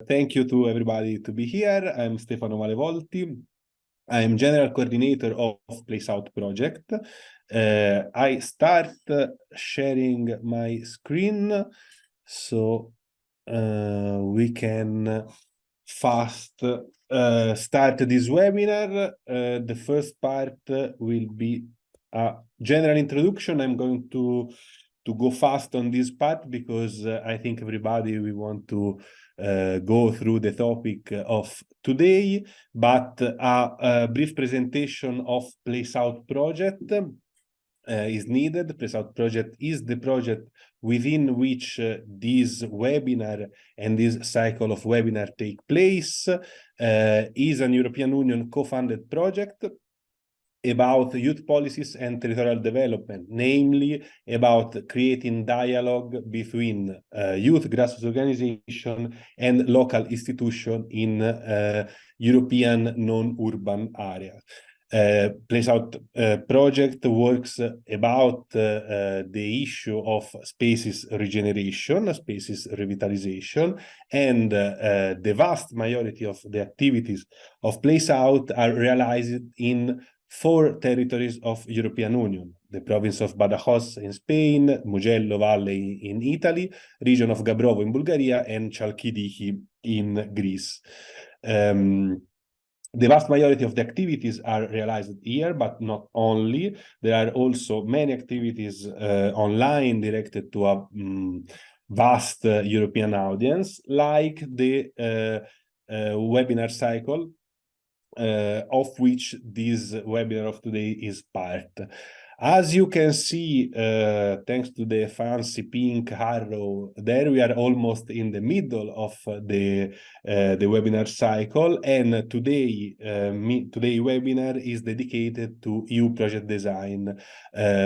thank you to everybody to be here. I'm Stefano Malevolti. I'm General Coordinator of Place Out project. I start sharing my screen so we can fast start this webinar. The first part will be a general introduction. I'm going to go fast on this part because I think everybody we want to go through the topic of today, but a brief presentation of Place Out project is needed. Place Out project is the project within which this webinar and this cycle of webinar take place. Is an European Union co-funded project about youth policies and territorial development, namely about creating dialogue between youth grassroots organization and local institution in European non-urban areas. Place Out project works about the issue of spaces regeneration, spaces revitalization, and the vast majority of the activities of Place Out are realized in 4 territories of European Union: the province of Badajoz in Spain, Mugello Valley in Italy, region of Gabrovo in Bulgaria, and Chalkidiki in Greece. The vast majority of the activities are realized here, but not only. There are also many activities online directed to a vast European audience, like the webinar cycle, of which this webinar of today is part. As you can see, thanks to the fancy pink arrow there, we are almost in the middle of the webinar cycle, and today webinar is dedicated to EU project design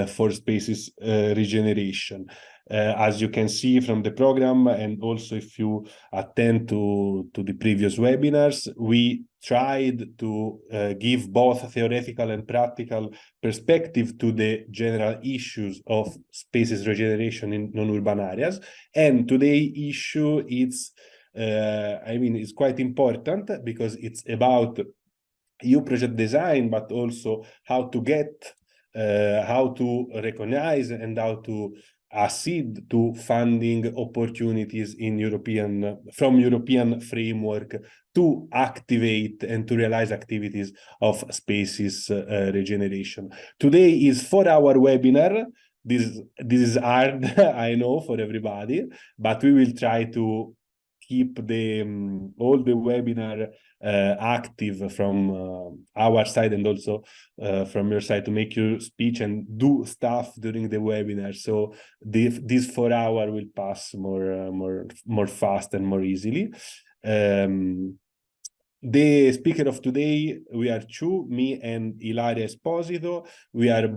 for spaces regeneration. As you can see from the program, and also if you attend to the previous webinars, we tried to give both theoretical and practical perspective to the general issues of spaces regeneration in non-urban areas. And today's issue is, it's quite important because it's about EU project design, but also how to get, how to recognize and how to accede to funding opportunities in from European framework to activate and to realize activities of spaces regeneration. Today is 4-hour webinar. This is hard, I know, for everybody, but we will try to keep all the webinar active from our side and also from your side to make your speech and do stuff during the webinar. So this 4 hour will pass more fast and more easily. The speaker of today, we are 2, me and Ilaria Esposito. We have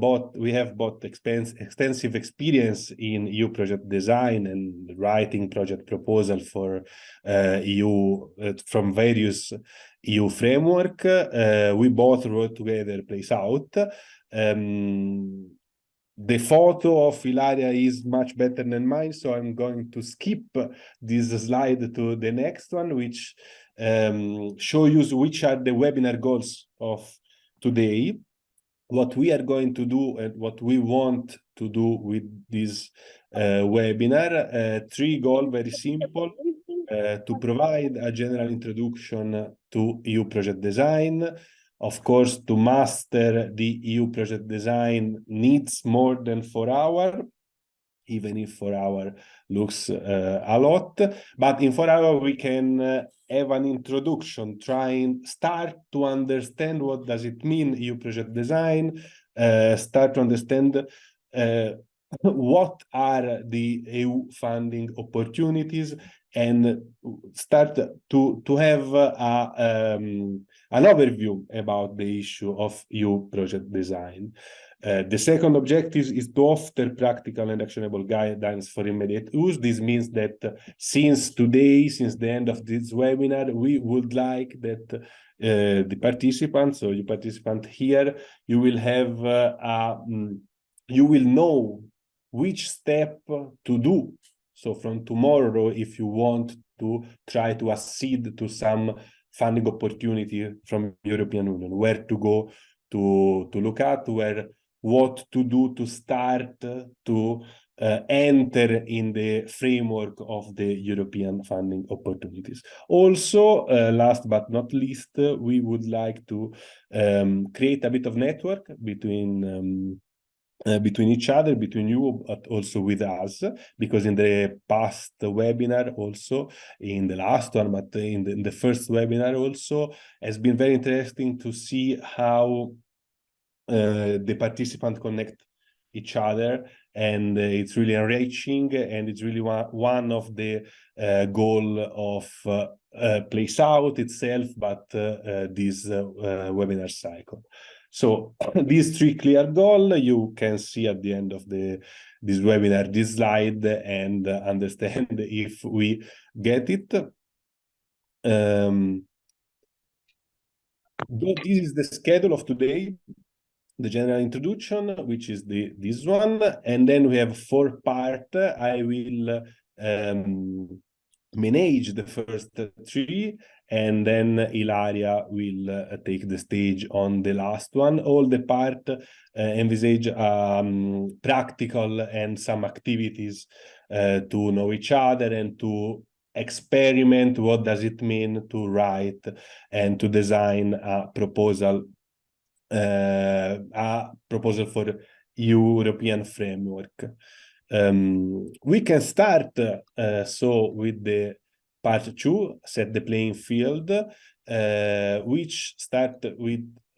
both extensive experience in EU project design and writing project proposal for EU from various EU framework. We both wrote together Place Out. The photo of Ilaria is much better than mine, so I'm going to skip this slide to the next one, which show you which are the webinar goals of today, what we are going to do and what we want to do with this webinar. 3 goals, very simple: to provide a general introduction to EU project design. Of course, to master the EU project design needs more than 4 hours, even if 4 hours looks a lot. But in 4 hours, we can have an introduction, start to understand what does it mean, EU project design, start to understand what are the EU funding opportunities, and start to have an overview about the issue of EU project design. The second objective is to offer practical and actionable guidance for immediate use. This means that since the end of this webinar, we would like that the participants, so you participant here, you will have you will know which step to do. So from tomorrow, if you want to try to accede to some funding opportunity from European Union, where to go to look at, what to do to start to enter in the framework of the European funding opportunities. Also, last but not least, we would like to create a bit of network between each other, between you, but also with us, because in the past webinar, also in the last one, but in the first webinar also, has been very interesting to see how the participants connect each other, and it's really enriching, and it's really one of the goal of Place Out itself, but this webinar cycle. So these three clear goals, you can see at the end of this webinar, this slide, and understand if we get it. This is the schedule of today. The general introduction, which is this one, and then we have 4 parts. I will manage the first 3, and then Ilaria will take the stage on the last one. All the part envisage practical and some activities to know each other and to experiment what does it mean to write and to design a proposal for European framework. We can start so with the part 2, set the playing field, which start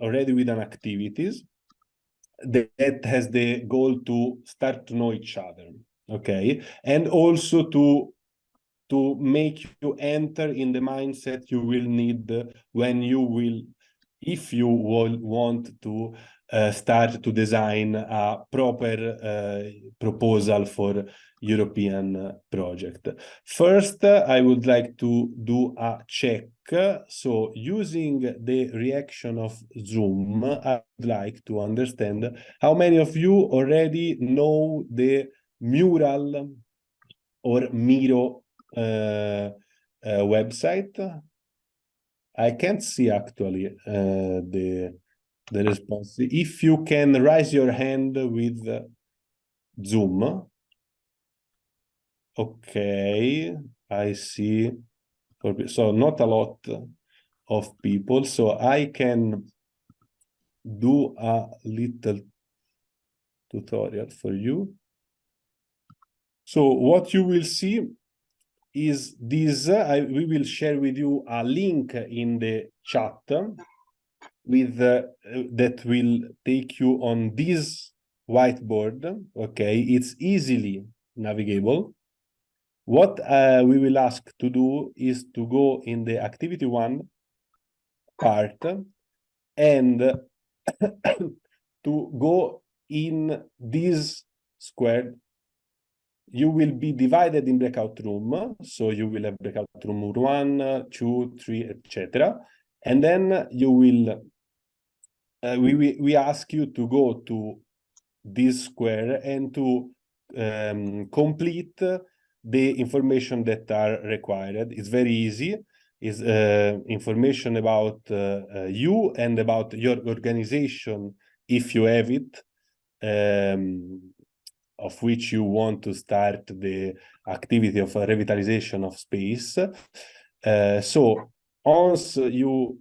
already with an activities that has the goal to start to know each other, okay, and also to make you enter in the mindset you will need when you will, if you will want to start to design a proper proposal for European project. First, I would like to do a check. So using the reaction of Zoom, I would like to understand how many of you already know the Mural or Miro website. I can't see actually the response. If you can raise your hand with Zoom. Okay, I see. So not a lot of people. So I can do a little tutorial for you. So what you will see is this. We will share with you a link in the chat with that will take you on this whiteboard. Okay, it's easily navigable. What we will ask to do is to go in the activity 1 part and to go in this square. You will be divided in breakout room, so you will have breakout room 1, 2, 3, etc. And then you will, we ask you to go to this square and to complete the information that are required. It's very easy. It's information about you and about your organization, if you have it, of which you want to start the activity of revitalization of space. So once you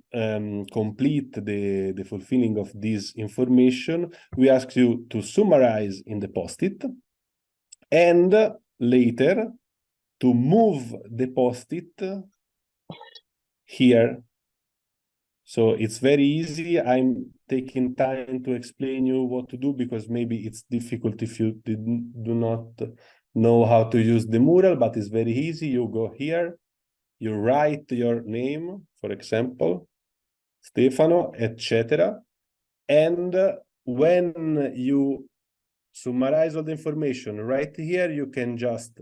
complete the fulfilling of this information, we ask you to summarize in the post-it, and later to move the post-it here. So it's very easy. I'm taking time to explain you what to do, because maybe it's difficult if you do not know how to use the mural, but it's very easy. You go here, you write your name, for example, Stefano, etc. And when you summarize all the information right here, you can just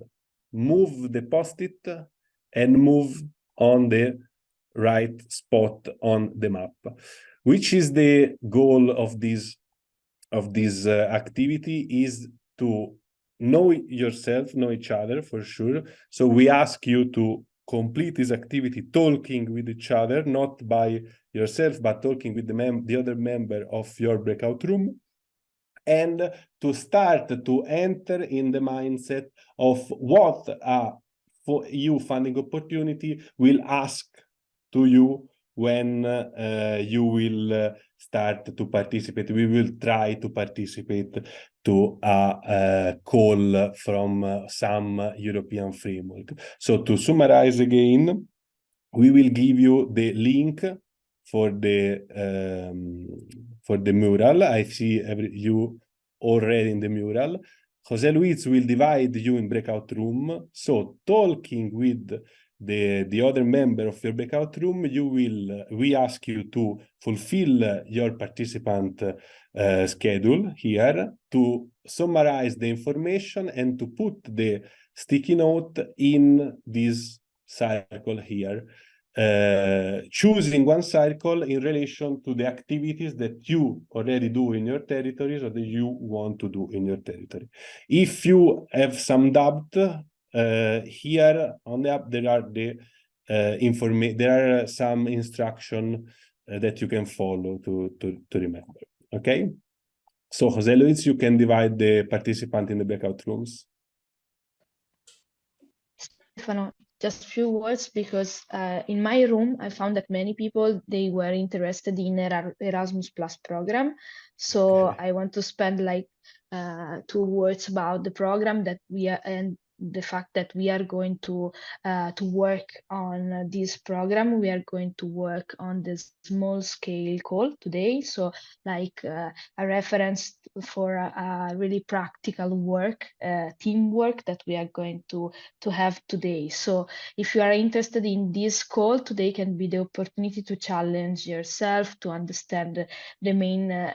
move the post-it and move on the right spot on the map, which is the goal of this activity, is to know yourself, know each other for sure. So we ask you to complete this activity talking with each other, not by yourself, but talking with the other member of your breakout room, and to start to enter in the mindset of what for you funding opportunity will ask to you when you will start to participate. We will try to participate to a call from some European framework. So to summarize again, we will give you the link for the mural. I see you already in the mural. Jose Luis will divide you in breakout room. So talking with the other member of your breakout room, we ask you to fulfill your participant schedule here, to summarize the information and to put the sticky note in this circle here, choosing one circle in relation to the activities that you already do in your territories or that you want to do in your territory. If you have some doubt, here on the app there are there are some instruction that you can follow to remember. Okay, so Jose Luis, you can divide the participant in the breakout rooms. Stefano, just a few words, because in my room I found that many people, they were interested in Erasmus Plus program. So Okay. I want to spend like 2 words about the program that we are, and the fact that we are going to work on this program. We are going to work on this small scale call today. So like a reference for a really practical work, teamwork that we are going to have today. So if you are interested in this call, today can be the opportunity to challenge yourself, to understand the main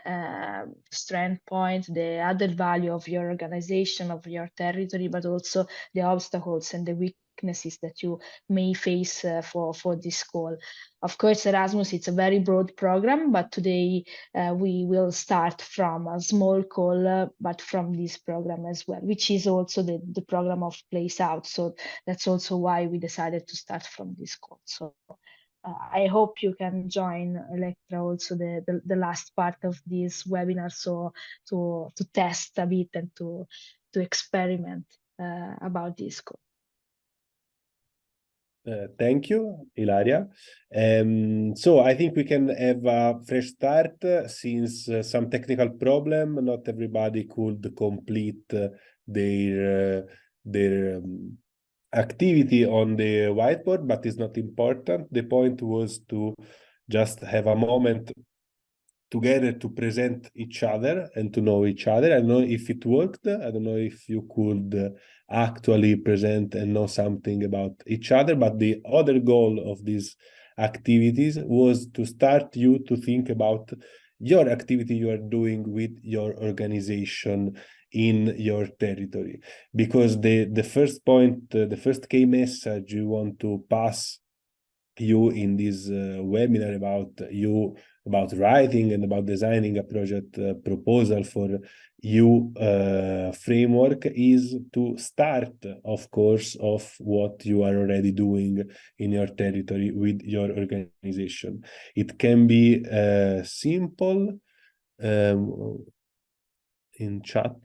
strength points, the added value of your organization, of your territory, but also the obstacles and the weaknesses that you may face for this call. Of course, Erasmus, it's a very broad program, but today we will start from a small call, but from this program as well, which is also the program of Place Out. So that's also why we decided to start from this call. So I hope you can join, Electra, also the last part of this webinar, so to test a bit and to experiment about this call. Thank you, Ilaria. So I think we can have a fresh start since some technical problem. Not everybody could complete their activity on the whiteboard, but it's not important. The point was to just have a moment together to present each other and to know each other. I don't know if it worked. I don't know if you could actually present and know something about each other, but the other goal of these activities was to start you to think about your activity you are doing with your organization in your territory, because the first point, the first key message you want to pass you in this webinar about writing and about designing a project proposal for you framework is to start, of course, of what you are already doing in your territory with your organization. It can be simple. In chat,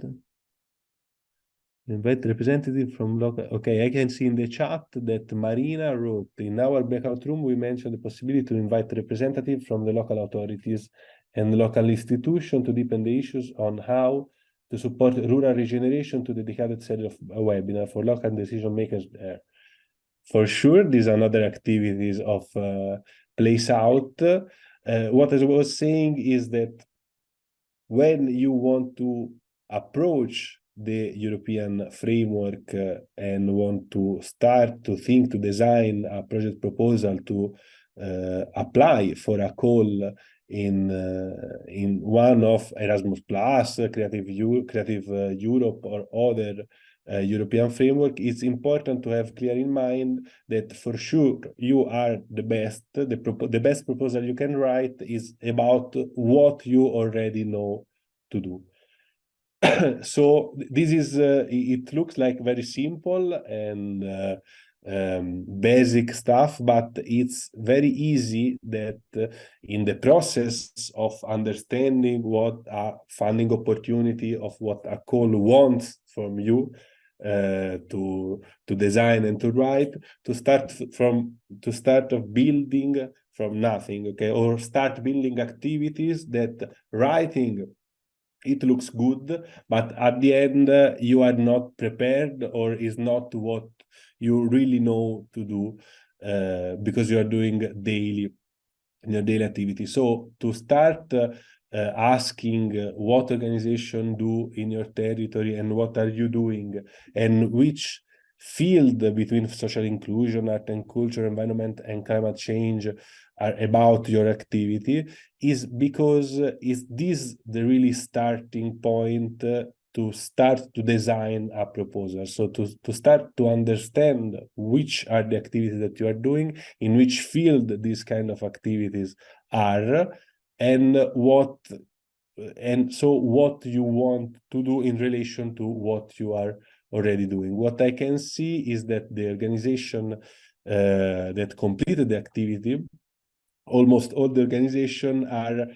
invite representative from local. Okay, I can see in the chat that Marina wrote, in our breakout room, we mentioned the possibility to invite representative from the local authorities and local institution to deepen the issues on how to support rural regeneration to dedicated set of a webinar for local decision makers there. For sure, these are another activities of Place Out. What I was saying is that when you want to approach the European framework and want to start to think, to design a project proposal to apply for a call in one of Erasmus Plus, Creative Europe, or other European framework, it's important to have clear in mind that for sure you are the best. The best proposal you can write is about what you already know to do. So this is it looks like very simple, and basic stuff, but it's very easy that in the process of understanding what a funding opportunity, of what a call wants from you to design and to write, to start of building from nothing, okay, or start building activities that writing, it looks good, but at the end you are not prepared, or is not what you really know to do, because you are doing daily in your daily activity. So to start asking what organization do in your territory, and what are you doing, and which field between social inclusion, art and culture, environment and climate change are about your activity, is because is this the really starting point to start to design a proposal. So to start to understand which are the activities that you are doing, in which field these kind of activities are, and what you want to do in relation to what you are already doing. What I can see is that the organization that completed the activity, almost all the organizations are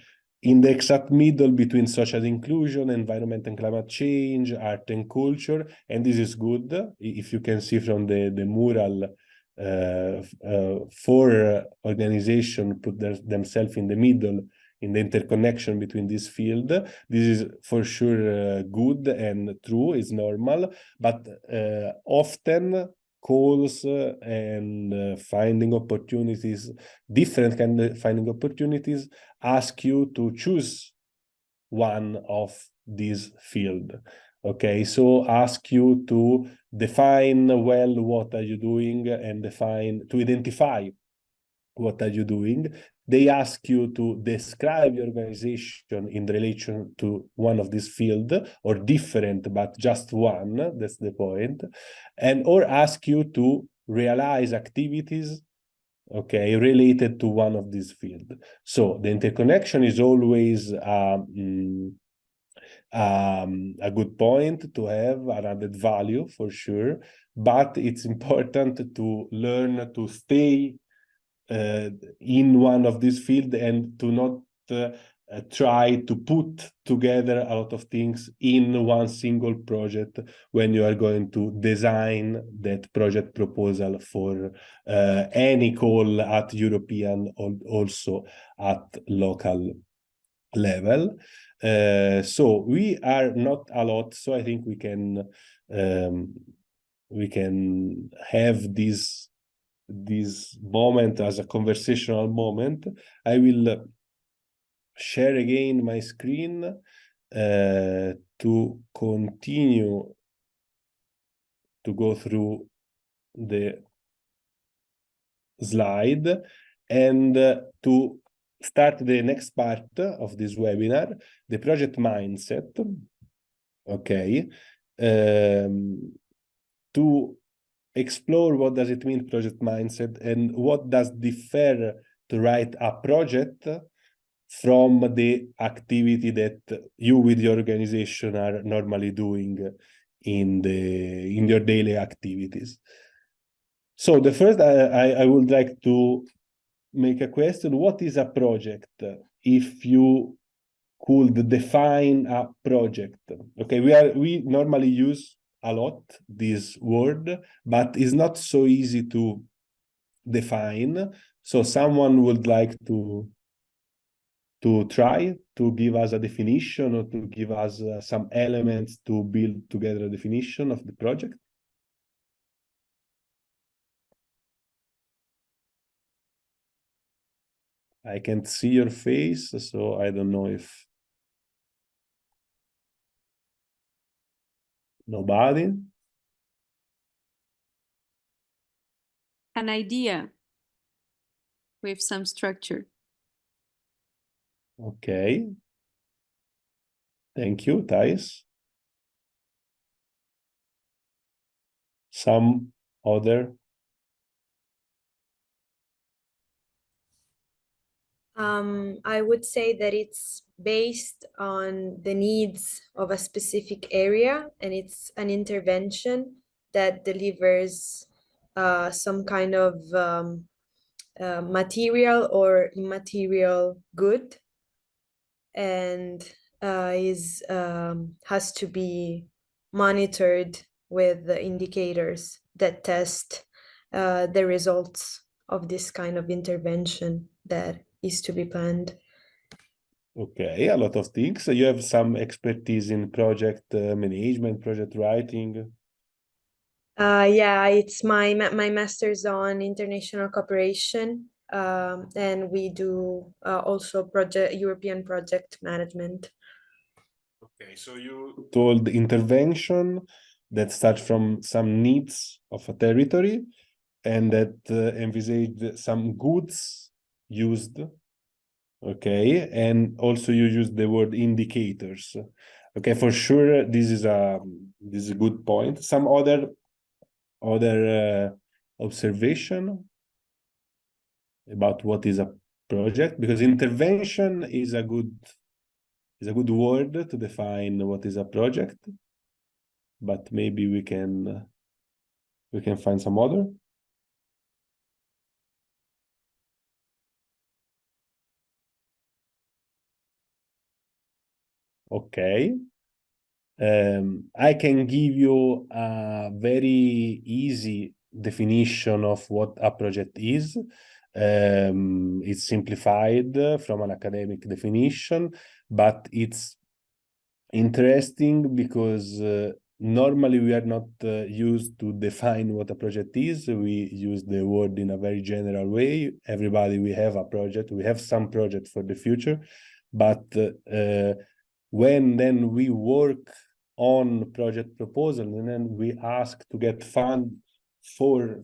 in the exact middle between social inclusion, environment and climate change, art and culture, and this is good. If you can see from the mural, 4 organizations put themselves in the middle, in the interconnection between this field. This is for sure good and true, is normal, but often calls and finding opportunities, different kind of finding opportunities, ask you to choose one of these field. Okay, so ask you to define well what are you doing, and to identify what are you doing. They ask you to describe your organization in relation to one of this field, or different, but just one, that's the point. And or ask you to realize activities, okay, related to one of these fields. So the interconnection is always a good point to have, an added value for sure, but it's important to learn to stay in one of these fields, and to not try to put together a lot of things in one single project when you are going to design that project proposal for any call at European, or also at local level. So we are not a lot, so I think we can have this moment as a conversational moment. I will share again my screen to continue to go through the slide, and to start the next part of this webinar, the project mindset. Okay, to explore what does it mean, project mindset, and what does differ to write a project from the activity that you with your organization are normally doing in your daily activities. So the first, I would like to make a question: what is a project? If you could define a project. Okay, we normally use a lot this word, but it's not so easy to define. So someone would like to try to give us a definition, or to give us some elements to build together a definition of the project? I can't see your face, so I don't know if nobody. An idea with some structure. Okay. Thank you, Thais. Some other? I would say that it's based on the needs of a specific area, and it's an intervention that delivers some kind of material or immaterial good, and has to be monitored with the indicators that test the results of this kind of intervention that is to be planned. Okay, a lot of things. So you have some expertise in project management, project writing. Yeah, it's my master's on international cooperation, and we do also European project management. Okay, so you told intervention that starts from some needs of a territory and that envisaged some goods used. Okay, and also you use the word indicators. Okay, for sure, this is a good point. Some other observation about what is a project, because intervention is a good word to define what is a project, but maybe we can find some other. Okay. I can give you a very easy definition of what a project is. It's simplified from an academic definition, but it's interesting because normally we are not used to define what a project is. We use the word in a very general way. Everybody, we have a project, we have some project for the future, but when then we work on project proposal and then we ask to get fund for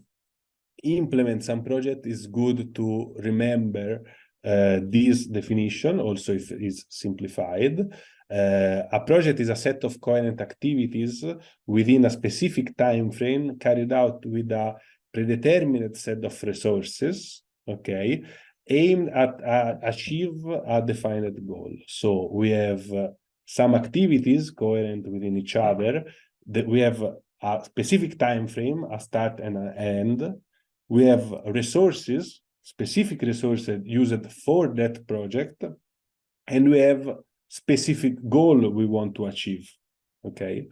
implement some project, is good to remember this definition, also if it is simplified. A project is a set of coherent activities within a specific time frame carried out with a predetermined set of resources, okay, aimed at achieve a defined goal. So we have some activities coherent within each other, that we have a specific time frame, a start and an end. We have resources, specific resources used for that project, and we have specific goal we want to achieve. Okay.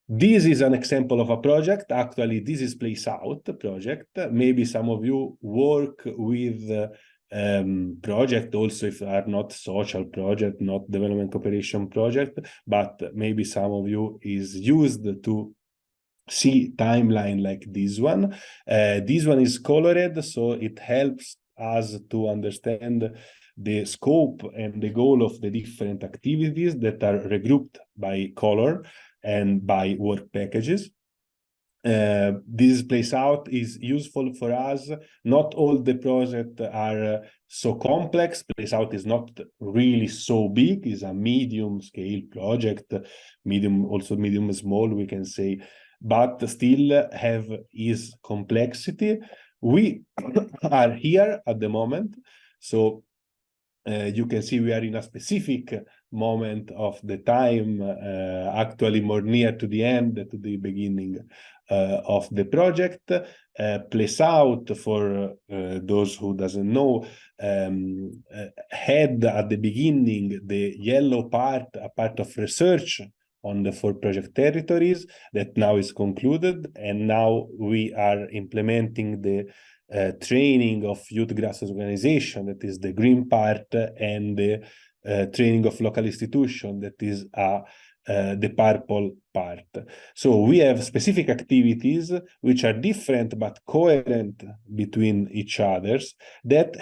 This is an example of a project. Actually, this is Place Out project. Maybe some of you work with project also, if are not social project, not development cooperation project, but maybe some of you is used to see timeline like this one. This one is colored, so it helps us to understand the scope and the goal of the different activities that are regrouped by color and by work packages. This Place Out is useful for us. Not all the projects are so complex. Place Out is not really so big. It's a medium scale project, medium small, we can say, but still have its complexity. We are here at the moment, so you can see we are in a specific moment of the time, actually more near to the end than to the beginning of the project. Place Out, for those who doesn't know, had at the beginning the yellow part, a part of research on the 4 project territories that now is concluded, and now we are implementing the training of youth grassroots organization, that is the green part, and the training of local institution, that is the purple part. So we have specific activities which are different but coherent between each others, that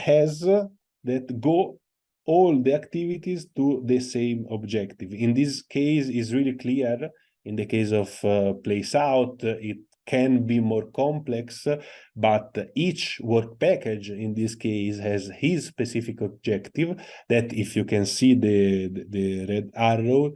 go all the activities to the same objective. In this case, is really clear. In the case of Place Out, it can be more complex, but each work package in this case has his specific objective, that, if you can see the red arrow,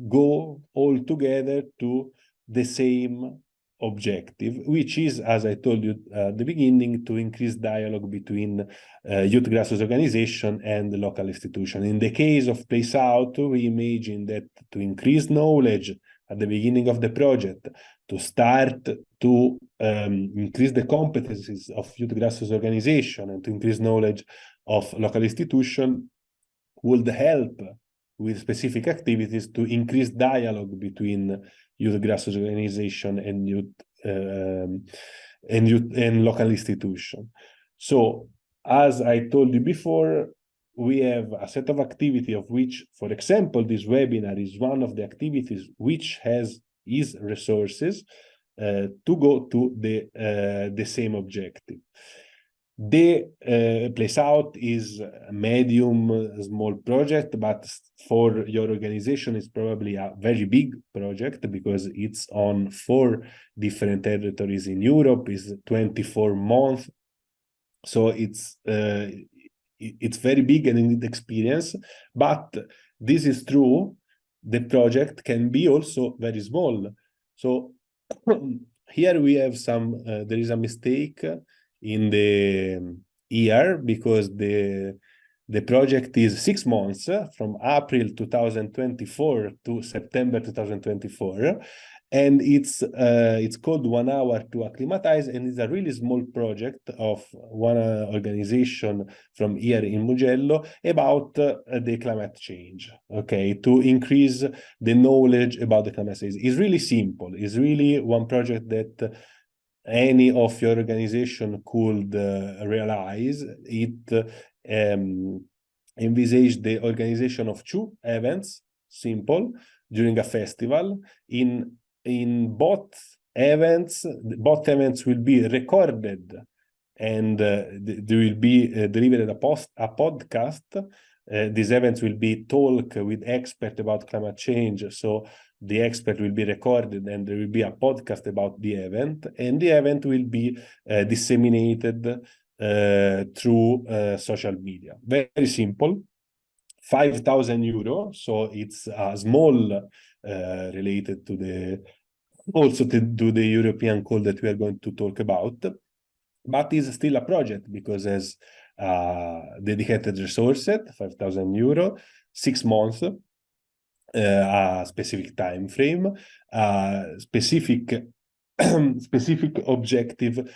go all together to the same objective, which is, as I told you at the beginning, to increase dialogue between youth grassroots organization and the local institution. In the case of Place Out, we imagine that to increase knowledge at the beginning of the project to start to increase the competencies of youth grassroots organization and to increase knowledge of local institution would help with specific activities to increase dialogue between youth grassroots organization and local institution. So, as I told you before, we have a set of activity of which, for example, this webinar is one of the activities which has its resources to go to the same objective. The Place Out is a medium, small project, but for your organization, it's probably a very big project because it's on 4 different territories in Europe, is 24 months. So it's very big and in experience, but this is true. The project can be also very small. So here we have there is a mistake in the year because the project is 6 months from April 2024 to September 2024. And it's called 1 hour to acclimatize, and it's a really small project of one organization from here in Mugello about the climate change, okay, to increase the knowledge about the climate change. It's really simple. It's really one project that any of your organization could realize. It envisaged the organization of 2 events, simple, during a festival. In both events will be recorded and there will be delivered a podcast. These events will be talk with experts about climate change. So the expert will be recorded and there will be a podcast about the event, and the event will be disseminated through social media. Very simple. 5,000 euro. So it's a small related to the European call that we are going to talk about, but is still a project because as dedicated resources, 5,000 euro, 6 months, a specific time frame, specific objective,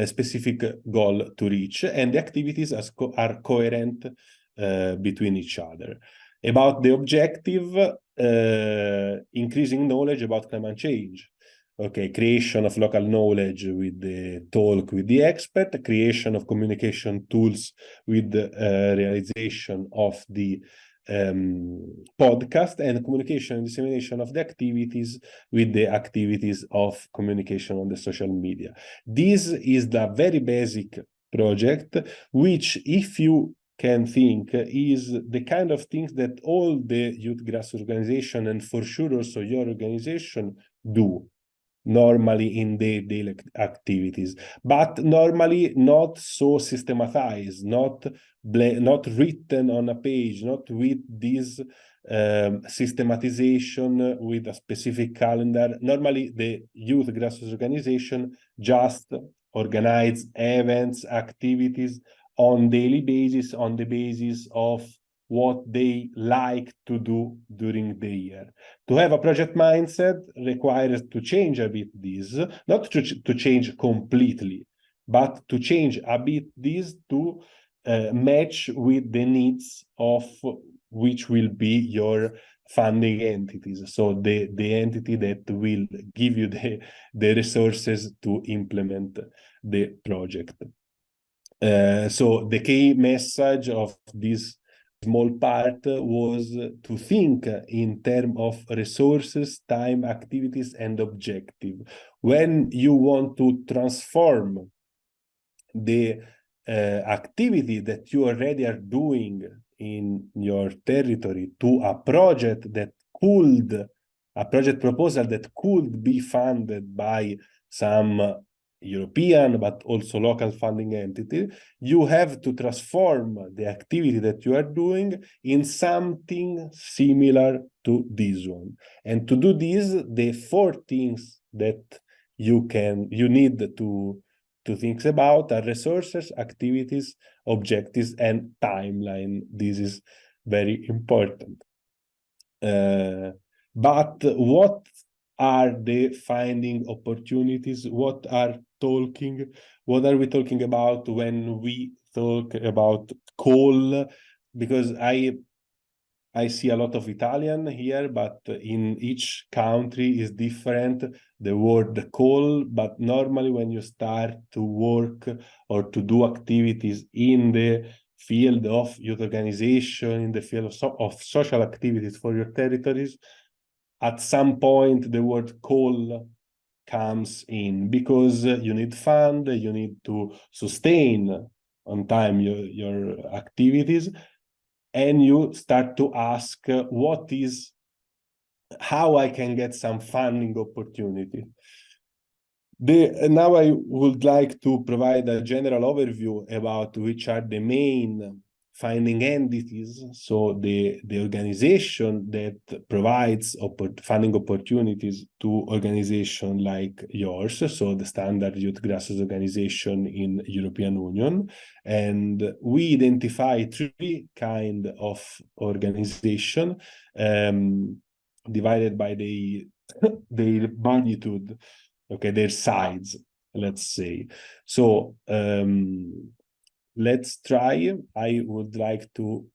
specific goal to reach, and the activities are coherent between each other. About the objective, increasing knowledge about climate change. Okay, creation of local knowledge with the talk with the expert, creation of communication tools with the realization of the podcast, and communication and dissemination of the activities with the activities of communication on the social media. This is the very basic project, which, if you can think, is the kind of things that all the youth grassroots organization, and for sure also your organization, do normally in their daily activities, but normally not so systematized, not written on a page, not with this systematization with a specific calendar. Normally the youth grassroots organization just organize events, activities on daily basis, on the basis of what they like to do during the year. To have a project mindset requires to change a bit this, not to change completely, but to change a bit this to match with the needs of which will be your funding entities. So the entity that will give you the resources to implement the project. So the key message of this small part was to think in terms of resources, time, activities, and objective. When you want to transform the activity that you already are doing in your territory to a project proposal that could be funded by some European, but also local funding entity, you have to transform the activity that you are doing in something similar to this one. And to do this, the 4 things that you need to think about are resources, activities, objectives, and timeline. This is very important. But what are the finding opportunities? What are we talking about when we talk about call? Because I see a lot of Italian here, but in each country is different, the word call. But normally when you start to work or to do activities in the field of youth organization, in the field of social activities for your territories, at some point the word call comes in, because you need fund, you need to sustain on time your activities, and you start to ask how I can get some funding opportunity. Now I would like to provide a general overview about which are the main finding entities. So the organization that provides funding opportunities to organizations like yours, so the standard youth grassroots organization in European Union. And we identify three kind of organization divided by their magnitude, okay, their sides, let's say. So let's try. I would like to,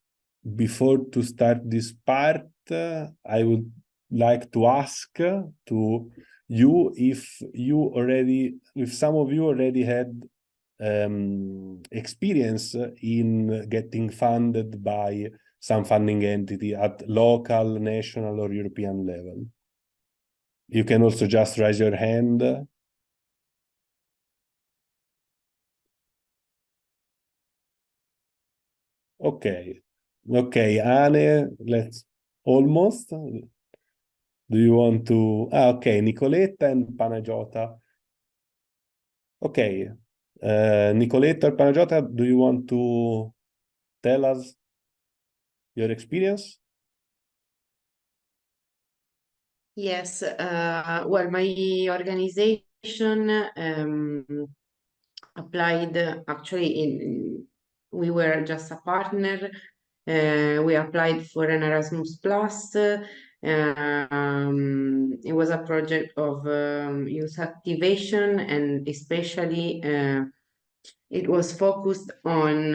before to start this part, I would like to ask to you if some of you already had experience in getting funded by some funding entity at local, national, or European level. You can also just raise your hand. Okay. Okay, Anne, let's almost. Do you want to? Okay, Nicoletta and Panagiota. Okay. Nicoletta or Panagiota, do you want to tell us your experience? Yes, well, my organization applied actually we were just a partner. We applied for an Erasmus Plus. It was a project of youth activation, and especially it was focused on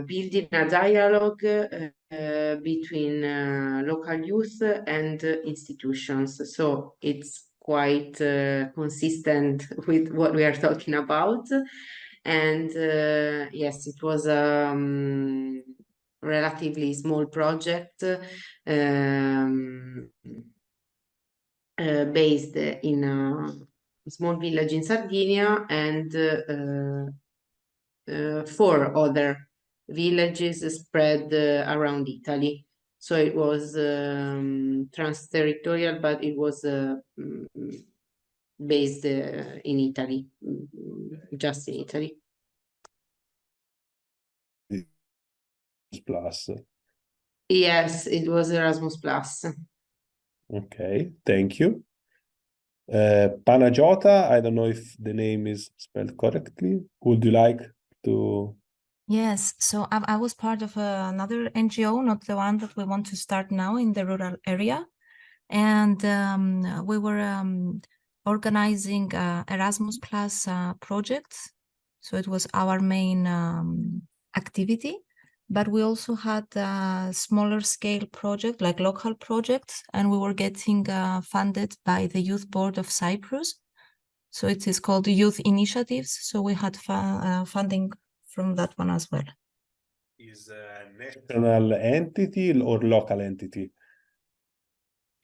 building a dialogue between local youth and institutions. So it's quite consistent with what we are talking about. And yes, it was a relatively small project based in a small village in Sardinia, and 4 other villages spread around Italy. So it was trans-territorial, but it was based in Italy, just in Italy. Plus. Yes, it was Erasmus Plus. Okay, thank you. Panagiota, I don't know if the name is spelled correctly. Would you like to? Yes, so I was part of another NGO, not the one that we want to start now in the rural area. And we were organizing Erasmus Plus projects. So it was our main activity. But we also had a smaller scale project, like local projects, and we were getting funded by the Youth Board of Cyprus. So it is called Youth Initiatives. So we had funding from that one as well. Is a national entity or local entity?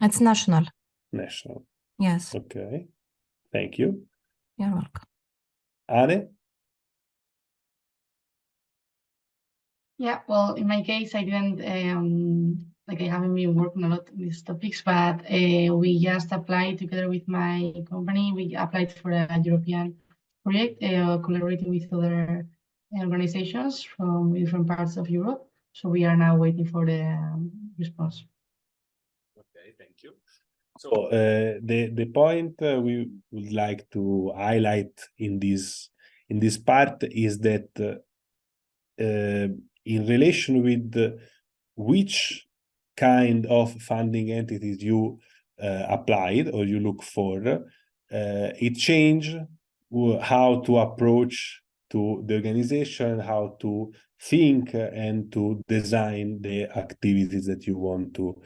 It's national. National. Yes. Okay, thank you. You're welcome. Anne? Yeah, well, in my case, I didn't, like I haven't been working a lot on these topics, but we just applied together with my company. We applied for a European project, collaborating with other organizations from different parts of Europe. So we are now waiting for the response. Okay, thank you. So the point we would like to highlight in this part is that in relation with which kind of funding entities you applied or you look for, it change how to approach to the organization, how to think and to design the activities that you want to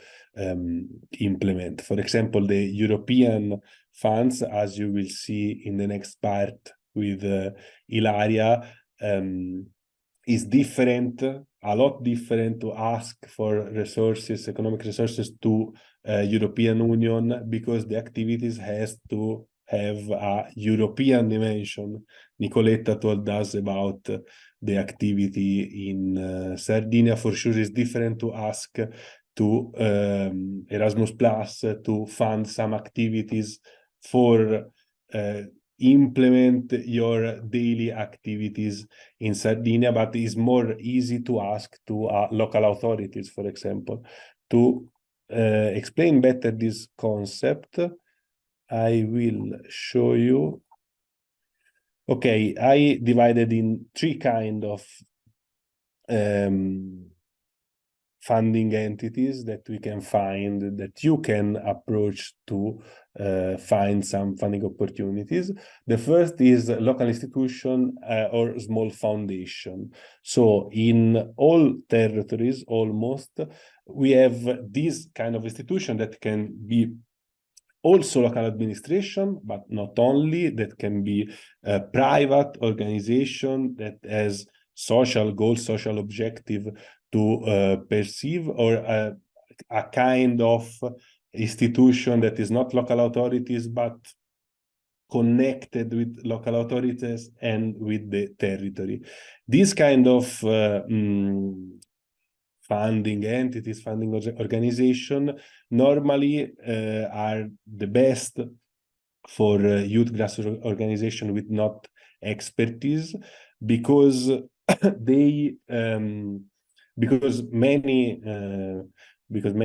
implement. For example, the European funds, as you will see in the next part with Ilaria, is different, a lot different to ask for resources, economic resources to European Union, because the activities has to have a European dimension. Nicoletta told us about the activity in Sardinia. For sure is different to ask to Erasmus Plus to fund some activities for implement your daily activities in Sardinia, but it's more easy to ask to local authorities, for example. To explain better this concept, I will show you. Okay, I divided in three kind of funding entities that we can find, that you can approach to find some funding opportunities. The first is local institution or small foundation. So in all territories, almost, we have this kind of institution that can be also local administration, but not only, that can be a private organization that has social goals, social objective to perceive, or a kind of institution that is not local authorities, but connected with local authorities and with the territory. This kind of funding entities, funding organization, normally are the best for youth grassroots organization with not expertise, because they because many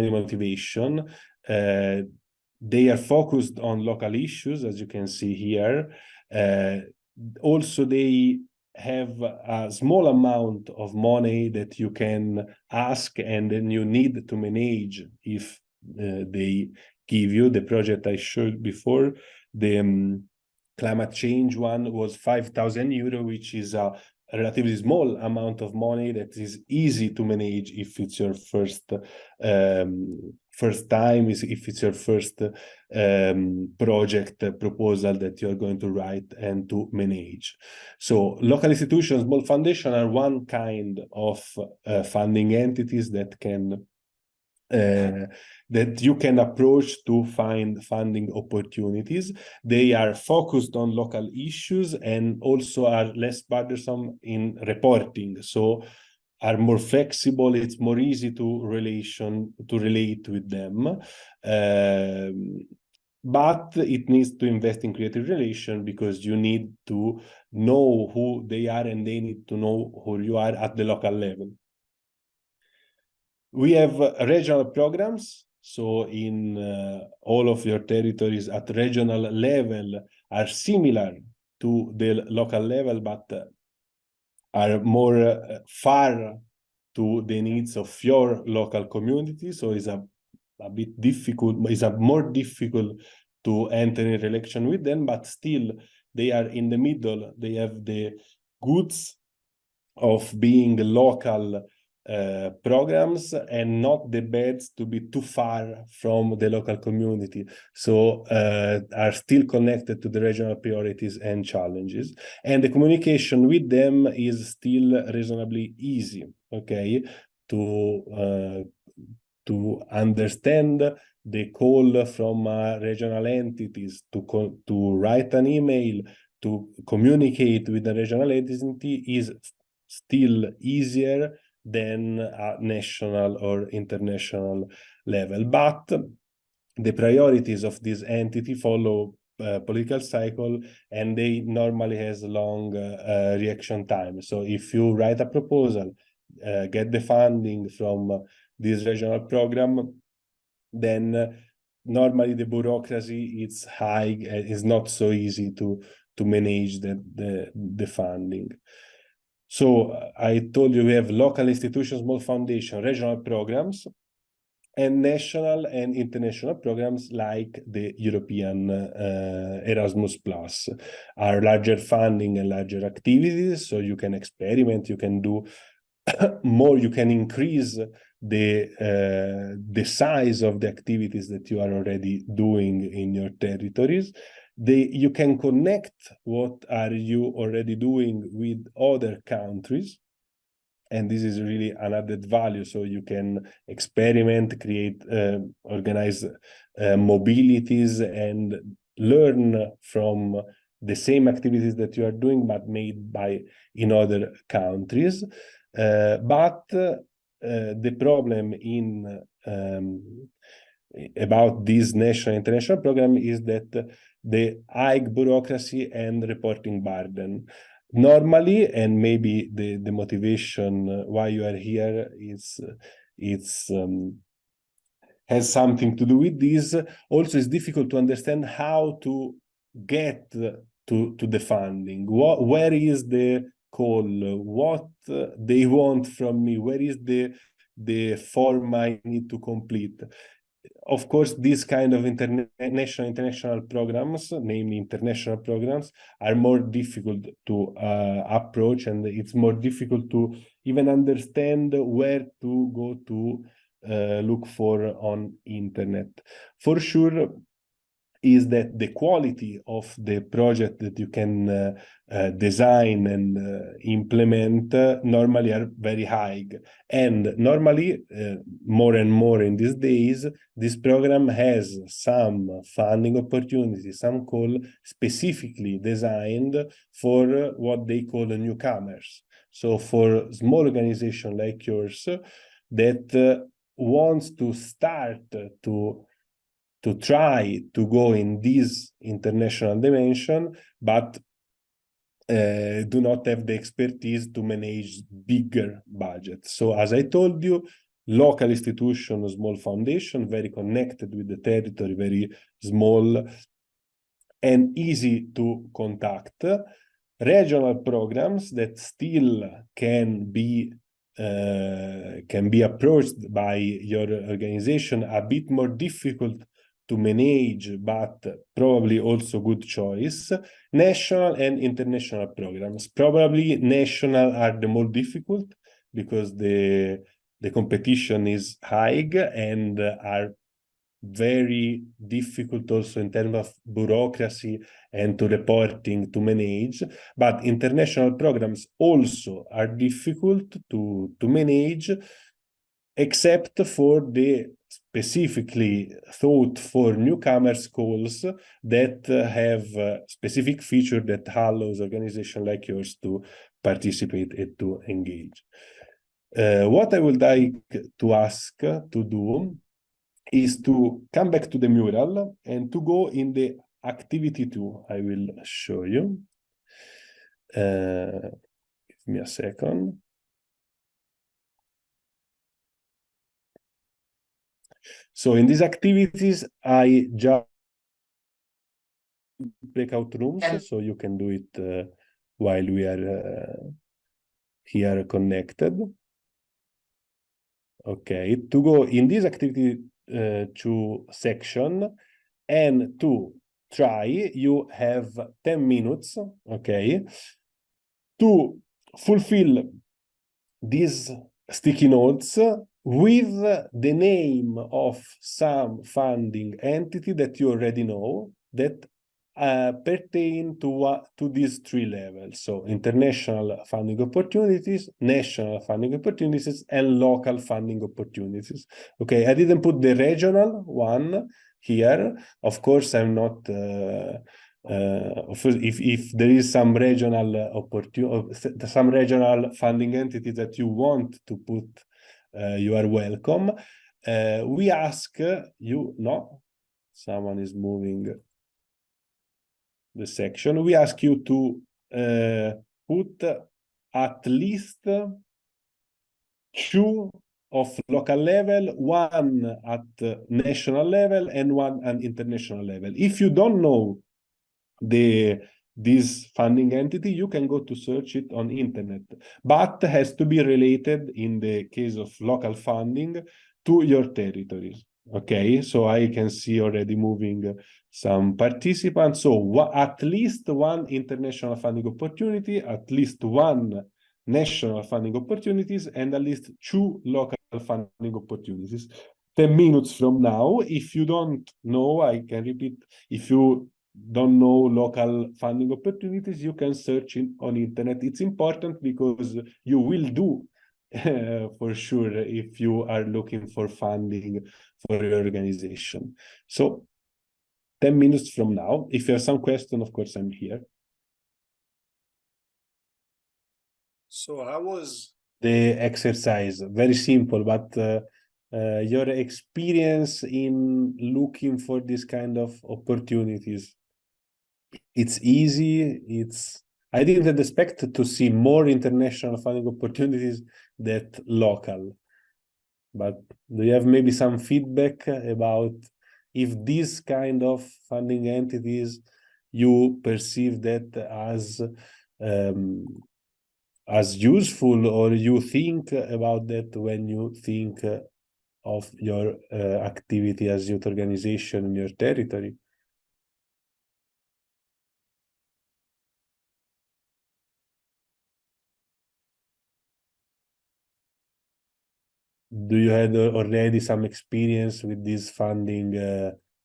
motivation, they are focused on local issues, as you can see here. Also, they have a small amount of money that you can ask, and then you need to manage if they give you. The project I showed before, the climate change one, was 5,000 euro, which is a relatively small amount of money that is easy to manage if it's your first time, if it's your first project proposal that you're going to write and to manage. So local institutions, small foundation are one kind of funding entities that can that you can approach to find funding opportunities. They are focused on local issues and also are less burdensome in reporting, so are more flexible. It's more easy to relate with them. But it needs to invest in creative relation, because you need to know who they are and they need to know who you are at the local level. We have regional programs. So in all of your territories at regional level are similar to the local level, but are more far to the needs of your local community. So it's a bit difficult, it's more difficult to enter in relation with them, but still they are in the middle. They have the goods of being local programs and not the bads to be too far from the local community. So are still connected to the regional priorities and challenges. And the communication with them is still reasonably easy, okay, to understand the call from regional entities to write an email, to communicate with the regional entity is still easier than at national or international level. But the priorities of this entity follow political cycle, and they normally has long reaction time. So if you write a proposal, get the funding from this regional program, then normally the bureaucracy is high. It's not so easy to manage the funding. So I told you we have local institutions, small foundation, regional programs. and national and international programs like the European Erasmus Plus are larger funding and larger activities, so you can experiment, you can do more, you can increase the size of the activities that you are already doing in your territories. You can connect what are you already doing with other countries, and this is really an added value. So you can experiment, create, organize mobilities, and learn from the same activities that you are doing, but made in other countries. But the problem about this national international program is that the high bureaucracy and reporting burden. Normally, and maybe the motivation why you are here has something to do with this. Also, it's difficult to understand how to get to the funding. Where is the call? What they want from me? Where is the form I need to complete? Of course, these kind of international programs, namely international programs, are more difficult to approach, and it's more difficult to even understand where to go to look for on internet. For sure, is that the quality of the project that you can design and implement normally are very high. And normally, more and more in these days, this program has some funding opportunities, some call specifically designed for what they call newcomers. So for small organization like yours that wants to start to try to go in this international dimension, but do not have the expertise to manage bigger budgets. So as I told you, local institution, small foundation, very connected with the territory, very small and easy to contact. Regional programs that still can be approached by your organization, a bit more difficult to manage, but probably also good choice. National and international programs. Probably national are the more difficult because the competition is high and are very difficult also in terms of bureaucracy and to reporting to manage. But international programs also are difficult to manage, except for the specifically thought for newcomers calls that have specific feature that allows organizations like yours to participate and to engage. What I would like to ask to do is to come back to the mural and to go in the activity 2. I will show you. Give me a second. So in these activities, I just breakout rooms, so you can do it while we are here connected. Okay, to go in this activity 2 section and to try, you have 10 minutes, okay, to fulfill these sticky notes with the name of some funding entity that you already know that pertain to these 3 levels. So international funding opportunities, national funding opportunities, and local funding opportunities. Okay, I didn't put the regional one here. Of course, I'm not if there is some regional some regional funding entity that you want to put, you are welcome. We ask you, no, someone is moving the section. We ask you to put at least 2 of local level, 1 at national level, and 1 at international level. If you don't know this funding entity, you can go to search it on internet, but has to be related, in the case of local funding, to your territory. Okay, so I can see already moving some participants. So at least one international funding opportunity, at least one national funding opportunities, and at least 2 local funding opportunities. 10 minutes from now, if you don't know, I can repeat, if you don't know local funding opportunities, you can search on internet. It's important because you will do for sure if you are looking for funding for your organization. So 10 minutes from now, if you have some question, of course, I'm here. So how was the exercise? Very simple, but your experience in looking for this kind of opportunities, it's easy. I didn't expect to see more international funding opportunities than local. But do you have maybe some feedback about if this kind of funding entities you perceive that as useful, or you think about that when you think of your activity as youth organization in your territory? Do you have already some experience with this funding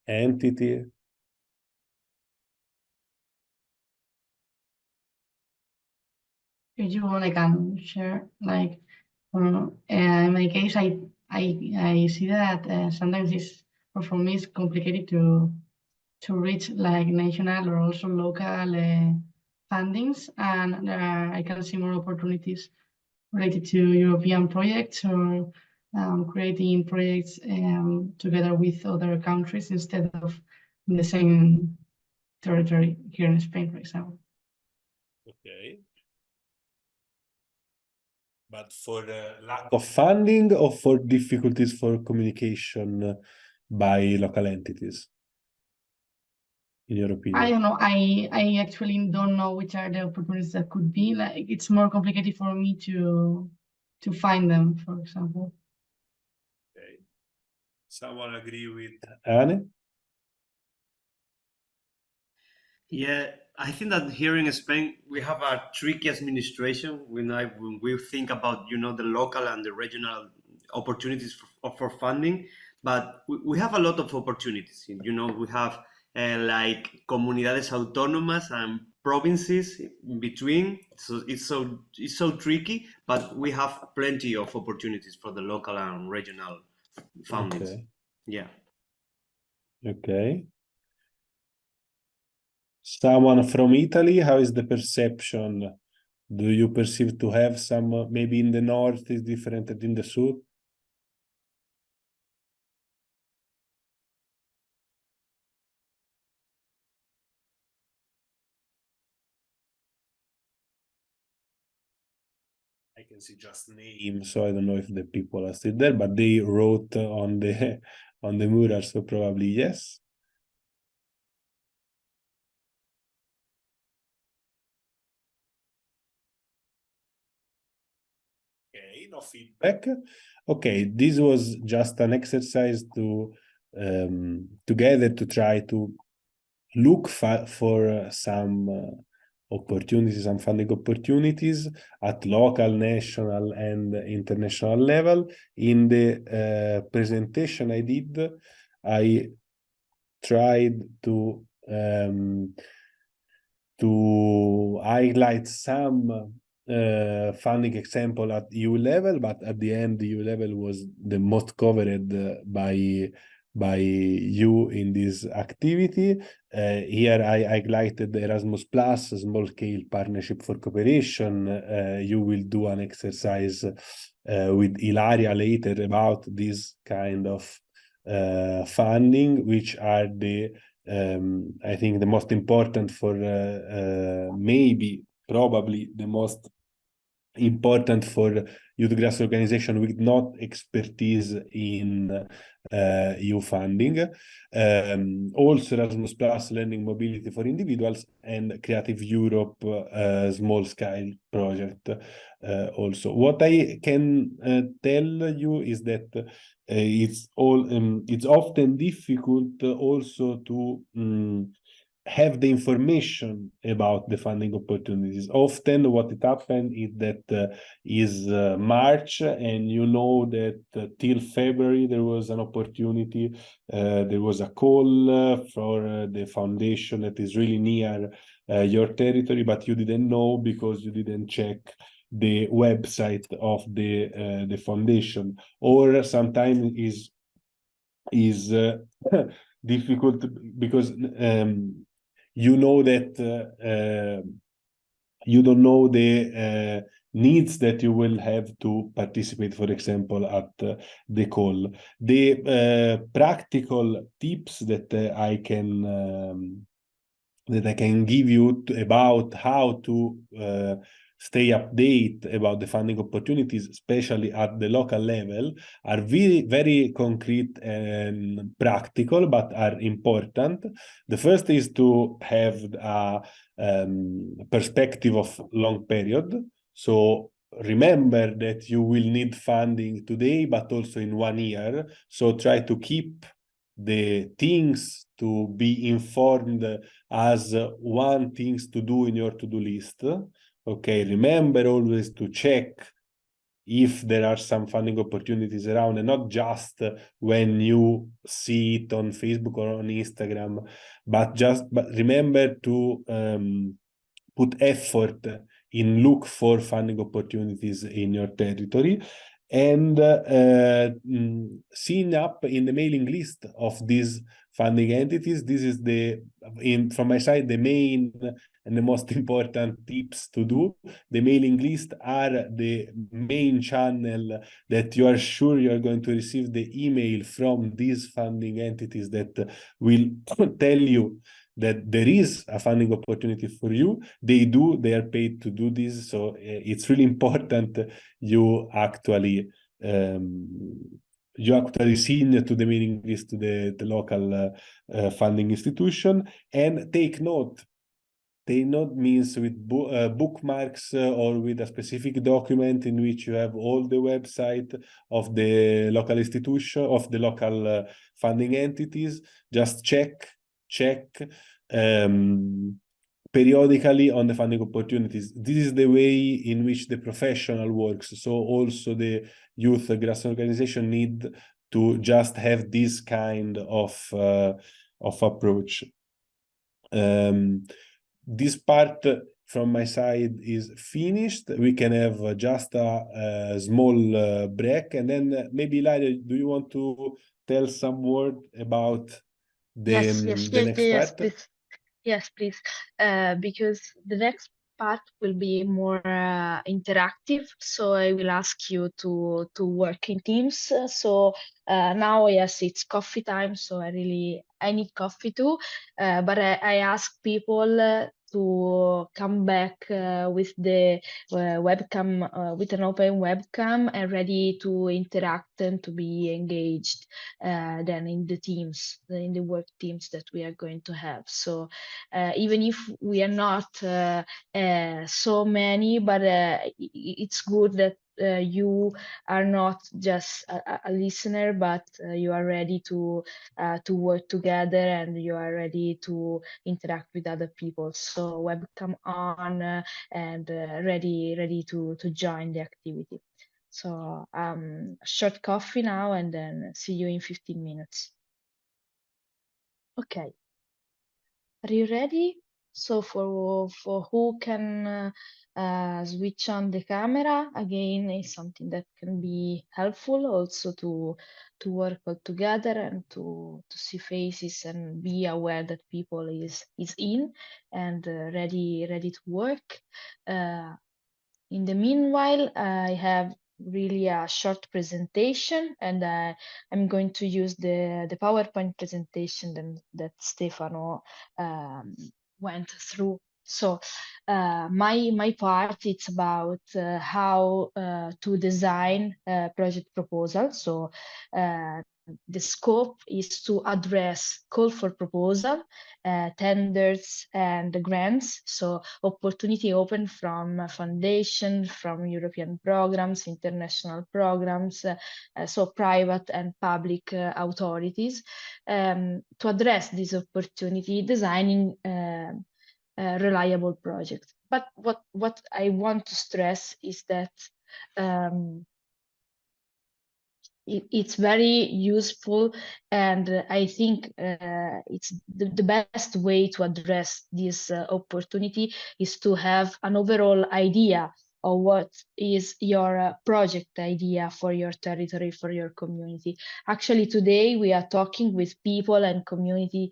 entity? If you want, I can share. Like, in my case, I see that sometimes it's, or for me, it's complicated to reach like national or also local fundings, and I can see more opportunities related to European projects or creating projects together with other countries instead of in the same territory here in Spain, for example. Okay. But for lack of funding or for difficulties for communication by local entities, in your opinion? I don't know. I actually don't know which are the opportunities that could be. Like, it's more complicated for me to find them, for example. Okay. Someone agree with Anne? Yeah, I think that here in Spain we have a tricky administration when we think about the local and the regional opportunities for funding, but we have a lot of opportunities. We have like comunidades autónomas and provinces in between, so it's so tricky, but we have plenty of opportunities for the local and regional fundings. Okay. Yeah. Okay. Someone from Italy, how is the perception? Do you perceive to have some, maybe in the north is different than in the south? I can see just names, so I don't know if the people are still there, but they wrote on the on the mural, so probably yes. Okay, no feedback. Okay, this was just an exercise to together to try to look for some opportunities, some funding opportunities at local, national, and international level. In the presentation I did, I tried to highlight some funding example at EU level, but at the end, the EU level was the most covered by you in this activity. Here I highlighted the Erasmus Plus, small scale partnership for cooperation. You will do an exercise with Ilaria later about this kind of funding, which are I think the most important for probably the most important for youth grass organization with not expertise in EU funding. Also Erasmus Plus Learning Mobility for Individuals and Creative Europe small scale project. Also, what I can tell you is that it's often difficult also to have the information about the funding opportunities. Often what it happened is that is March, and you know that till February there was an opportunity, there was a call for the foundation that is really near your territory, but you didn't know because you didn't check the website of the foundation, or sometimes is difficult because you know that you don't know the needs that you will have to participate, for example, at the call. The practical tips that I can give you about how to stay updated about the funding opportunities, especially at the local level, are very, very concrete and practical, but are important. The first is to have a perspective of long period. So remember that you will need funding today, but also in 1 year. So try to keep the things to be informed as one things to do in your to-do list. Okay, remember always to check if there are some funding opportunities around, and not just when you see it on Facebook or on Instagram, but remember to put effort in look for funding opportunities in your territory, and sign up in the mailing list of these funding entities. This is from my side, the main and the most important tips to do. The mailing list are the main channel that you are sure you are going to receive the email from these funding entities that will tell you that there is a funding opportunity for you. They are paid to do this. So it's really important you actually sign to the mailing list to the local funding institution, and take note. Take note means with bookmarks or with a specific document in which you have all the website of the local institution, of the local funding entities. Just check periodically on the funding opportunities. This is the way in which the professional works. So also the youth grassroots organization need to just have this kind of approach. This part from my side is finished. We can have just a small break, and then maybe Ilaria, do you want to tell some word about the next part? Please. Yes, please. Because the next part will be more interactive, so I will ask you to work in teams. So now, yes, it's coffee time, so I need coffee too. But I ask people to come back with the webcam, with an open webcam, and ready to interact and to be engaged then in the teams, in the work teams that we are going to have. So even if we are not so many, but it's good that you are not just a listener, but you are ready to work together, and you are ready to interact with other people. So webcam on and ready to join the activity. So short coffee now, and then see you in 15 minutes. Okay. Are you ready? So for who can switch on the camera, again, is something that can be helpful also to work all together and to see faces and be aware that people is in and ready to work. In the meanwhile, I have really a short presentation, and I'm going to use the PowerPoint presentation that Stefano went through So my part, it's about how to design a project proposal. So the scope is to address call for proposal, tenders, and grants. So opportunity open from foundation, from European programs, international programs, so private and public authorities. To address this opportunity, designing reliable projects. But what I want to stress is that it's very useful, and I think it's the best way to address this opportunity is to have an overall idea of what is your project idea for your territory, for your community. Actually, today we are talking with people and community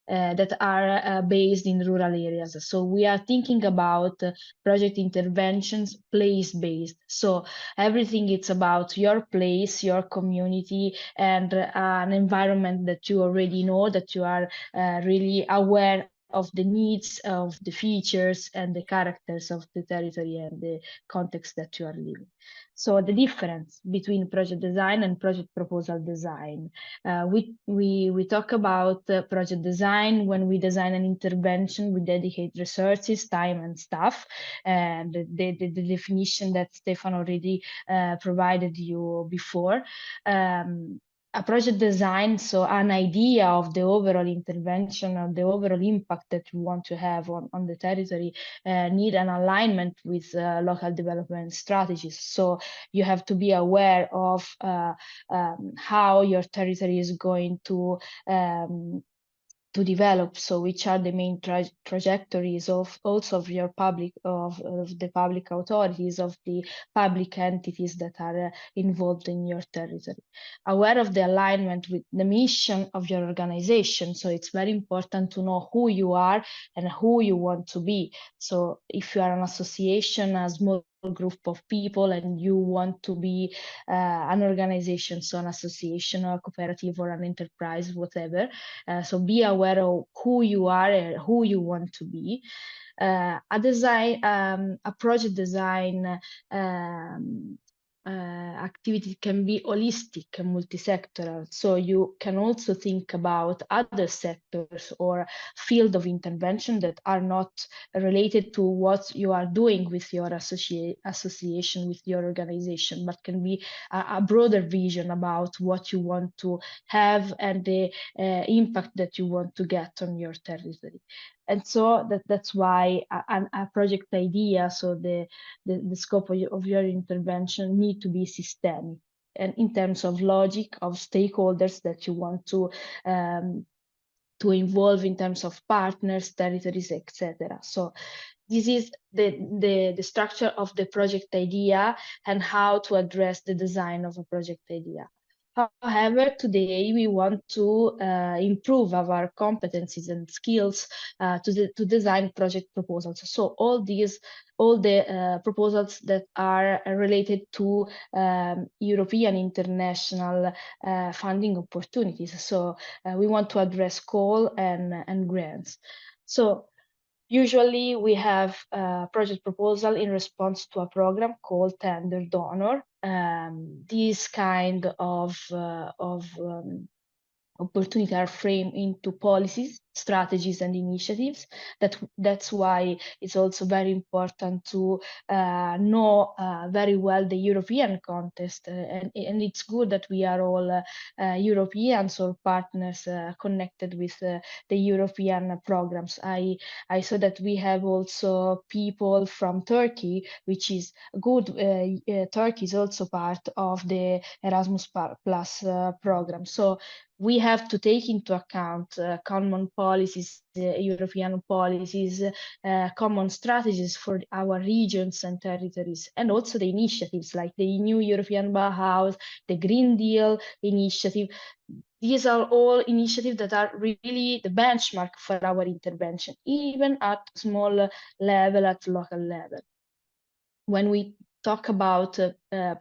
that are based in rural areas. So we are thinking about project interventions place-based. So everything it's about your place, your community, and an environment that you already know, that you are really aware of the needs, of the features, and the characters of the territory and the context that you are living. So the difference between project design and project proposal design. We talk about project design when we design an intervention, we dedicate resources, time, and staff. And the definition that Stefan already provided you before. A project design, so an idea of the overall intervention or the overall impact that we want to have on the territory, need an alignment with local development strategies. So you have to be aware of how your territory is going to develop. So which are the main trajectories of also of your public, of the public authorities, of the public entities that are involved in your territory. Aware of the alignment with the mission of your organization. So it's very important to know who you are and who you want to be. So if you are an association, a small group of people, and you want to be an organization, so an association or a cooperative or an enterprise, whatever. So be aware of who you are and who you want to be. A project design activity can be holistic and multi-sectoral. So you can also think about other sectors or field of intervention that are not related to what you are doing with your association, with your organization, but can be a broader vision about what you want to have and the impact that you want to get on your territory. And so that's why a project idea, so the scope of your intervention, need to be systemic, and in terms of logic, of stakeholders that you want to involve in terms of partners, territories, etc. So this is the structure of the project idea and how to address the design of a project idea. However, today we want to improve our competencies and skills to design project proposals. So all the proposals that are related to European international funding opportunities. So we want to address call and grants. So usually we have a project proposal in response to a program called tender donor. These kind of opportunities are framed into policies, strategies, and initiatives. That's why it's also very important to know very well the European context, and it's good that we are all Europeans or partners connected with the European programs. I saw that we have also people from Turkey, which is good. Turkey is also part of the Erasmus Plus program. So we have to take into account common policies, European policies, common strategies for our regions and territories, and also the initiatives like the new European Bauhaus, the Green Deal initiative. These are all initiatives that are really the benchmark for our intervention, even at small level, at local level. When we talk about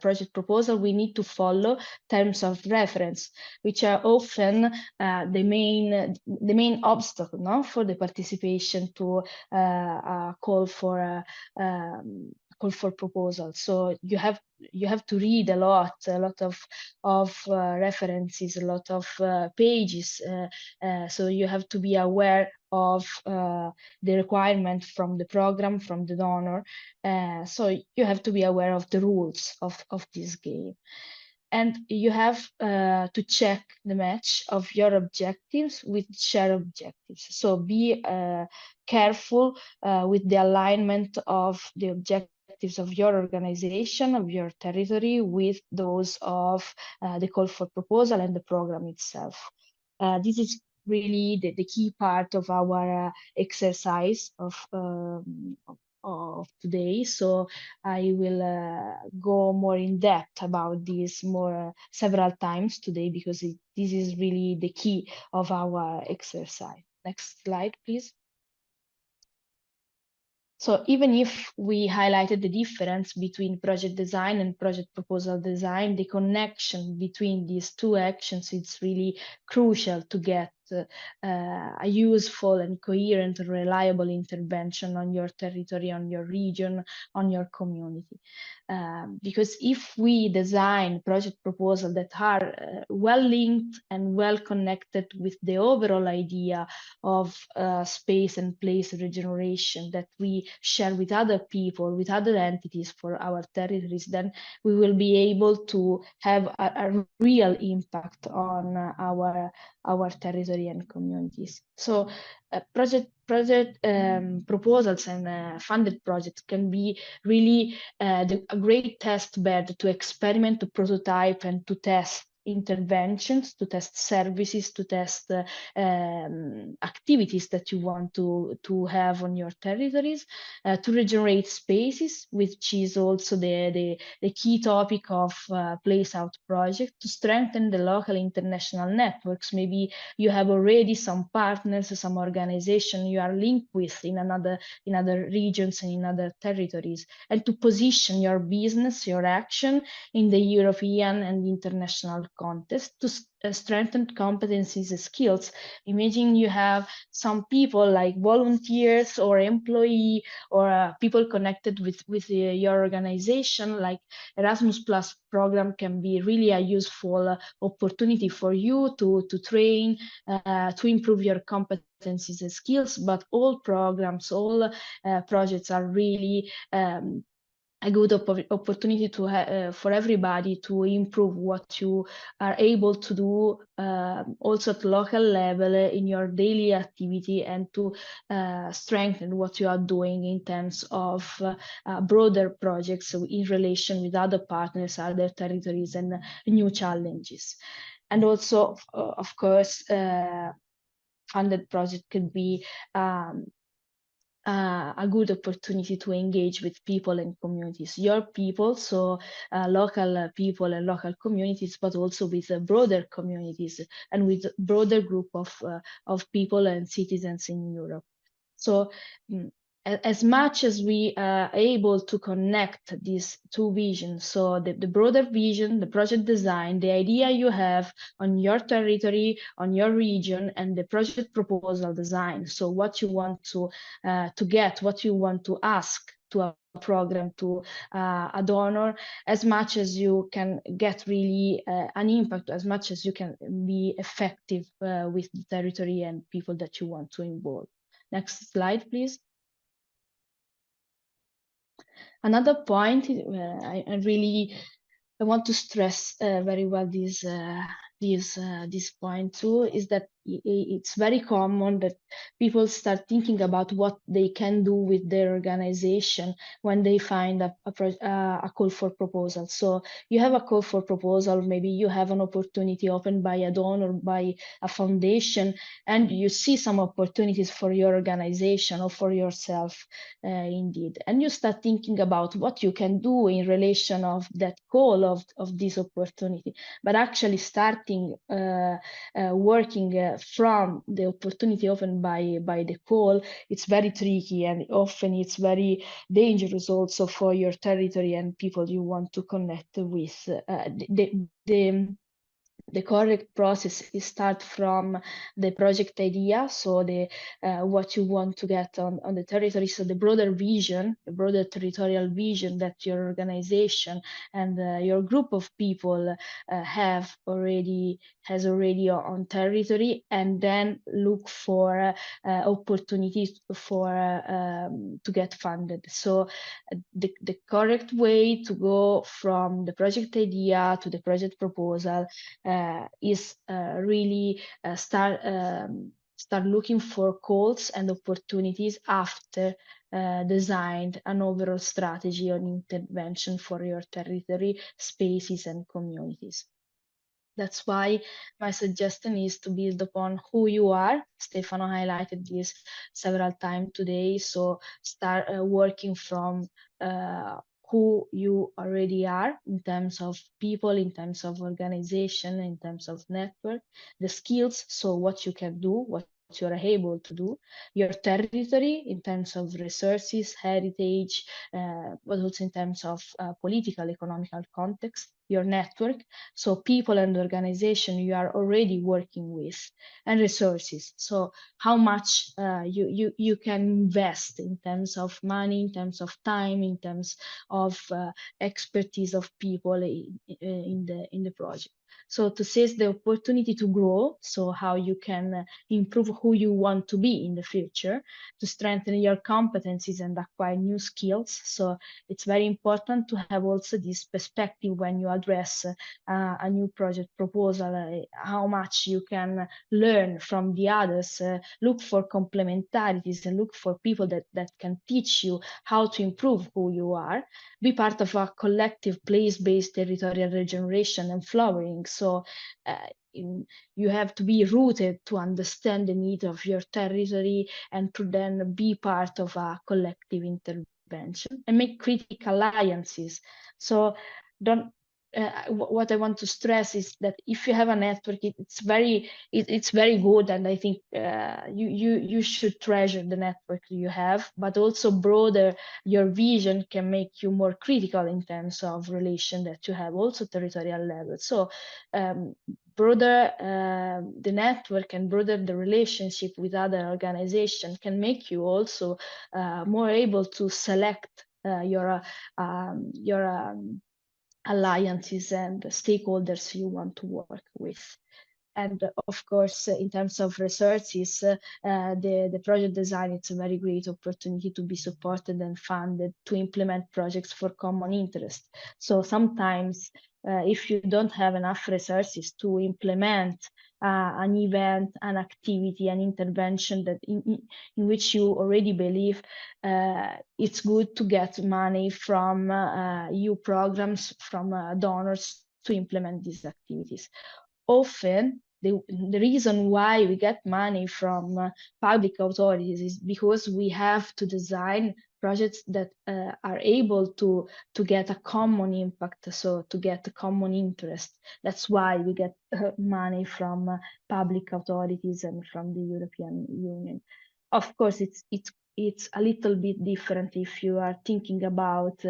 project proposal, we need to follow terms of reference, which are often the main obstacle, no, for the participation to call for proposal. So you have to read a lot of references, a lot of pages. So you have to be aware of the requirement from the program, from the donor. So you have to be aware of the rules of this game. And you have to check the match of your objectives with shared objectives. So be careful with the alignment of the objectives of your organization, of your territory, with those of the call for proposal and the program itself. This is really the key part of our exercise of today. So I will go more in depth about this several times today, because this is really the key of our exercise. Next slide, please. So even if we highlighted the difference between project design and project proposal design, the connection between these two actions is really crucial to get a useful and coherent and reliable intervention on your territory, on your region, on your community. Because if we design project proposals that are well linked and well connected with the overall idea of space and place regeneration that we share with other people, with other entities for our territories, then we will be able to have a real impact on our territory and communities. So project proposals and funded projects can be really a great test bed to experiment, to prototype, and to test interventions, to test services, to test activities that you want to have on your territories, to regenerate spaces, which is also the key topic of Place Out project, to strengthen the local international networks. Maybe you have already some partners, some organization you are linked with in other regions and in other territories, and to position your business, your action in the European and international context, to strengthen competencies and skills. Imagine you have some people like volunteers or employee or people connected with your organization, like Erasmus Plus program can be really a useful opportunity for you to train, to improve your competencies and skills. But all programs, all projects are really a good opportunity to for everybody to improve what you are able to do also at local level in your daily activity, and to strengthen what you are doing in terms of broader projects in relation with other partners, other territories, and new challenges. And also, of course, funded project could be a good opportunity to engage with people and communities, your people, so local people and local communities, but also with broader communities and with broader group of people and citizens in Europe. So as much as we are able to connect these two visions, so the broader vision, the project design, the idea you have on your territory, on your region, and the project proposal design, so what you want to get, what you want to ask to a program, to a donor, as much as you can get really an impact, as much as you can be effective with the territory and people that you want to involve. Next slide, please. Another point, I want to stress very well this point too, is that it's very common that people start thinking about what they can do with their organization when they find a call for proposal. So you have a call for proposal, maybe you have an opportunity opened by a donor, by a foundation, and you see some opportunities for your organization or for yourself indeed. And you start thinking about what you can do in relation of that call of this opportunity. But actually starting working from the opportunity offered by the call, it's very tricky, and often it's very dangerous also for your territory and people you want to connect with. The correct process is start from the project idea, so the what you want to get on the territory, so the broader vision, the broader territorial vision that your organization and your group of people has already on territory, and then look for opportunities for to get funded. So the correct way to go from the project idea to the project proposal is really start looking for calls and opportunities after designed an overall strategy on intervention for your territory, spaces, and communities. That's why my suggestion is to build upon who you are. Stefano highlighted this several times today. So start working from who you already are in terms of people, in terms of organization, in terms of network, the skills, so what you can do, what you're able to do, your territory in terms of resources, heritage, but also in terms of political, economical context, your network, so people and organization you are already working with, and resources, so how much you can invest in terms of money, in terms of time, in terms of expertise of people in the project. So to seize the opportunity to grow, so how you can improve who you want to be in the future, to strengthen your competencies and acquire new skills. So it's very important to have also this perspective when you address a new project proposal, how much you can learn from the others, look for complementarities and look for people that can teach you how to improve who you are, be part of a collective place-based territorial regeneration and flowering. So you have to be rooted to understand the need of your territory and to then be part of a collective intervention and make critical alliances. So don't what I want to stress is that if you have a network, it's very good, and I think you should treasure the network you have, but also broader your vision can make you more critical in terms of relation that you have, also territorial level. So broader the network and broader the relationship with other organizations can make you also more able to select your alliances and stakeholders you want to work with. And of course, in terms of resources, the project design, it's a very great opportunity to be supported and funded to implement projects for common interest. So sometimes if you don't have enough resources to implement an event, an activity, an intervention that in which you already believe, it's good to get money from EU programs, from donors to implement these activities. Often, the reason why we get money from public authorities is because we have to design projects that are able to get a common impact, so to get a common interest. That's why we get money from public authorities and from the European Union. Of course, it's a little bit different if you are thinking about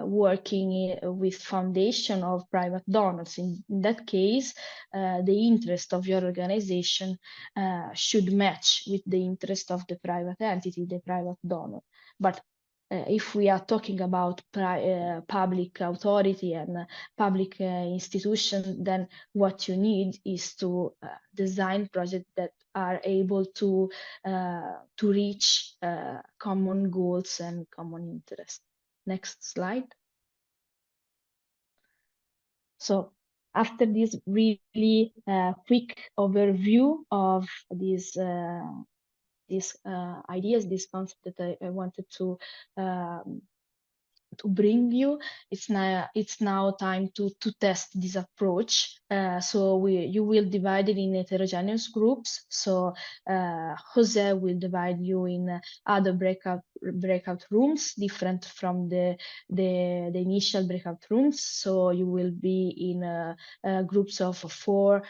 working with foundation or private donors. In that case, the interest of your organization should match with the interest of the private entity, the private donor. But if we are talking about public authority and public institution, then what you need is to design projects that are able to reach common goals and common interests. Next slide. So after this really quick overview of these ideas, this concept that I wanted to bring you. It's now time to test this approach. So you will divide it in heterogeneous groups. So Jose will divide you in other breakout rooms different from the initial breakout rooms. So you will be in groups of 4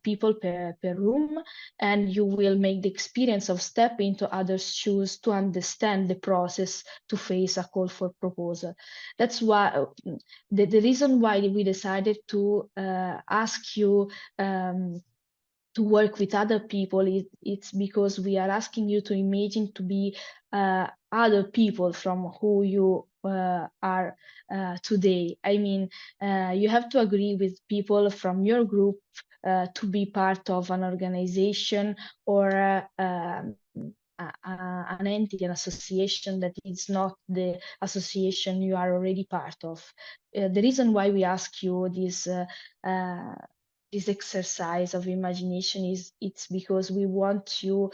people per room, and you will make the experience of step into others' shoes to understand the process to face a call for proposal. That's why the reason why we decided to ask you to work with other people, it's because we are asking you to imagine to be other people from who you are today. I mean, you have to agree with people from your group to be part of an organization or an entity, an association that is not the association you are already part of. The reason why we ask you this exercise of imagination it's because we want you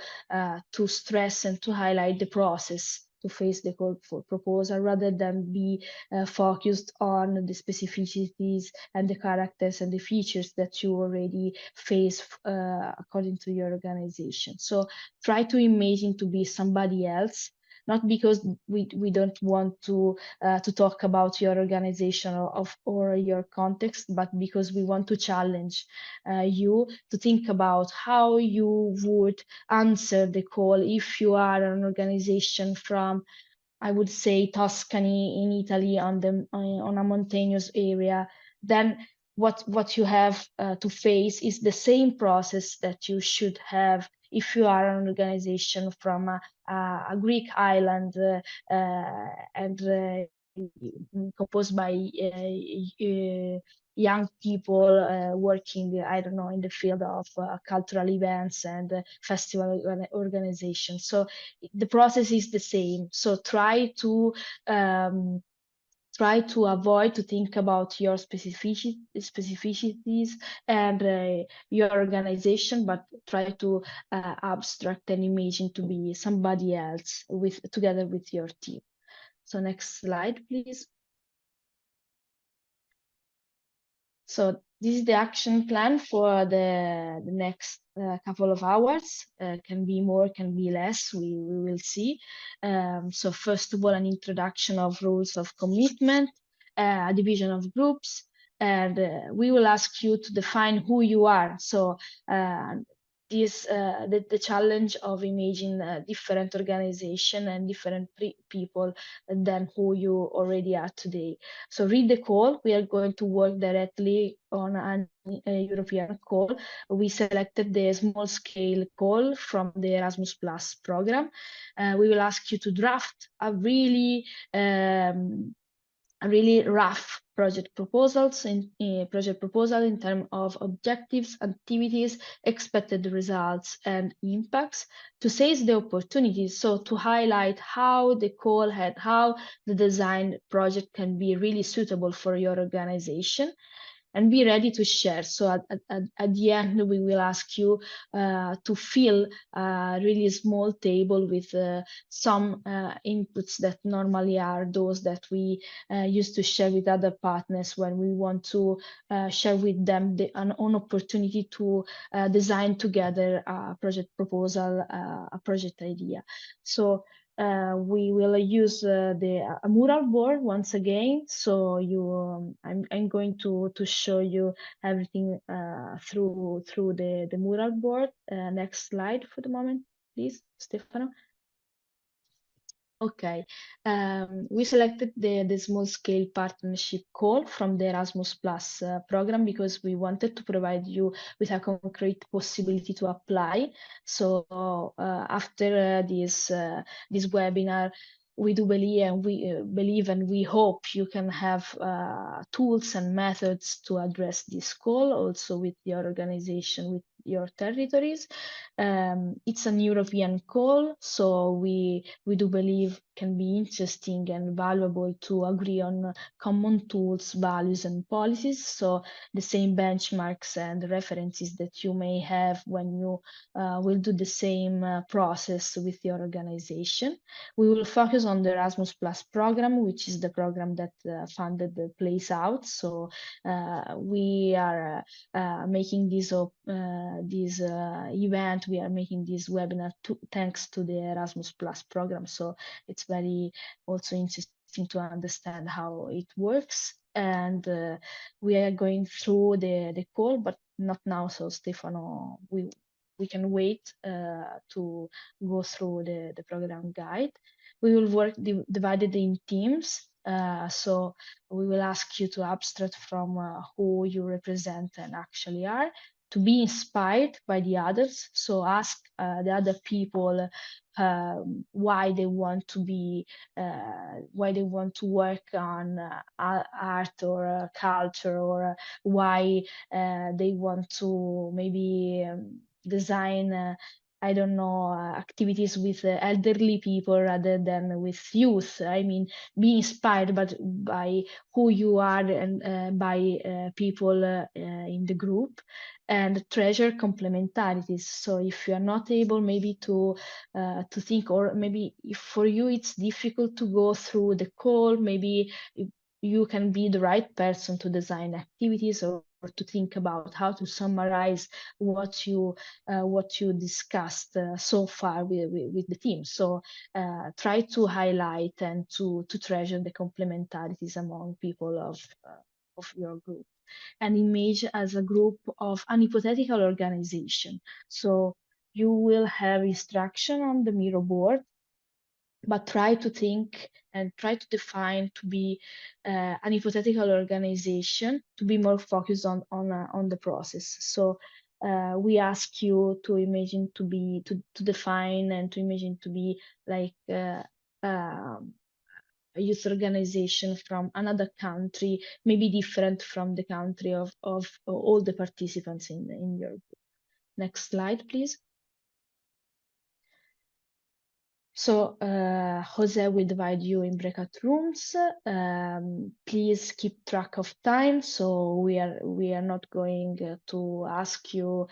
to stress and to highlight the process to face the call for proposal rather than be focused on the specificities and the characters and the features that you already face according to your organization. So try to imagine to be somebody else, not because we don't want to talk about your organization or your context, but because we want to challenge you to think about how you would answer the call if you are an organization from, I would say, Tuscany in Italy on a mountainous area. Then what you have to face is the same process that you should have if you are an organization from a Greek island and composed by young people working, I don't know, in the field of cultural events and festival organization. So the process is the same. So try to avoid to think about your specificities and your organization, but try to abstract and imagine to be somebody else together with your team. So next slide, please. So this is the action plan for the next couple of hours. Can be more, can be less, we will see. So first of all, an introduction of rules of commitment, a division of groups, and we will ask you to define who you are. So the challenge of imagining different organization and different people than who you already are today. So read the call. We are going to work directly on a European call. We selected the small scale call from the Erasmus Plus program. We will ask you to draft a really rough project proposal in terms of objectives, activities, expected results, and impacts, to seize the opportunities. So to highlight how the call how the design project can be really suitable for your organization, and be ready to share. So at the end, we will ask you to fill a really small table with some inputs that normally are those that we used to share with other partners when we want to share with them an opportunity to design together a project proposal, a project idea. So we will use a mural board once again. So I'm going to show you everything through the mural board. Next slide for the moment, please, Stefano. Okay, we selected the small scale partnership call from the Erasmus Plus program because we wanted to provide you with a concrete possibility to apply. So after this webinar, we do believe and we hope you can have tools and methods to address this call also with your organization, with your territories. It's an European call, so we do believe can be interesting and valuable to agree on common tools, values, and policies. So the same benchmarks and references that you may have when you will do the same process with your organization. We will focus on the Erasmus Plus program, which is the program that funded the Place Out. So we are making this event, we are making this webinar thanks to the Erasmus Plus program. So it's very also interesting to understand how it works. And we are going through the call, but not now. So Stefano, we can wait to go through the program guide. We will work divided in teams. So we will ask you to abstract from who you represent and actually are, to be inspired by the others. So ask the other people why they want to be, why they want to work on art or culture, or why they want to maybe design I don't know, activities with elderly people rather than with youth. I mean, be inspired by who you are and by people in the group, and treasure complementarities. So if you are not able maybe to think, or maybe if for you it's difficult to go through the call, maybe you can be the right person to design activities, or to think about how to summarize what you discussed so far with the team. So try to highlight and to treasure the complementarities among people of your group, and image as a group of an hypothetical organization. So you will have instruction on the Miro board, but try to think and try to define to be an hypothetical organization, to be more focused on the process. So we ask you to imagine to define and to imagine to be like a youth organization from another country, maybe different from the country of all the participants in your group. Next slide, please. So Jose will divide you in breakout rooms. Please keep track of time. So we are not going to ask you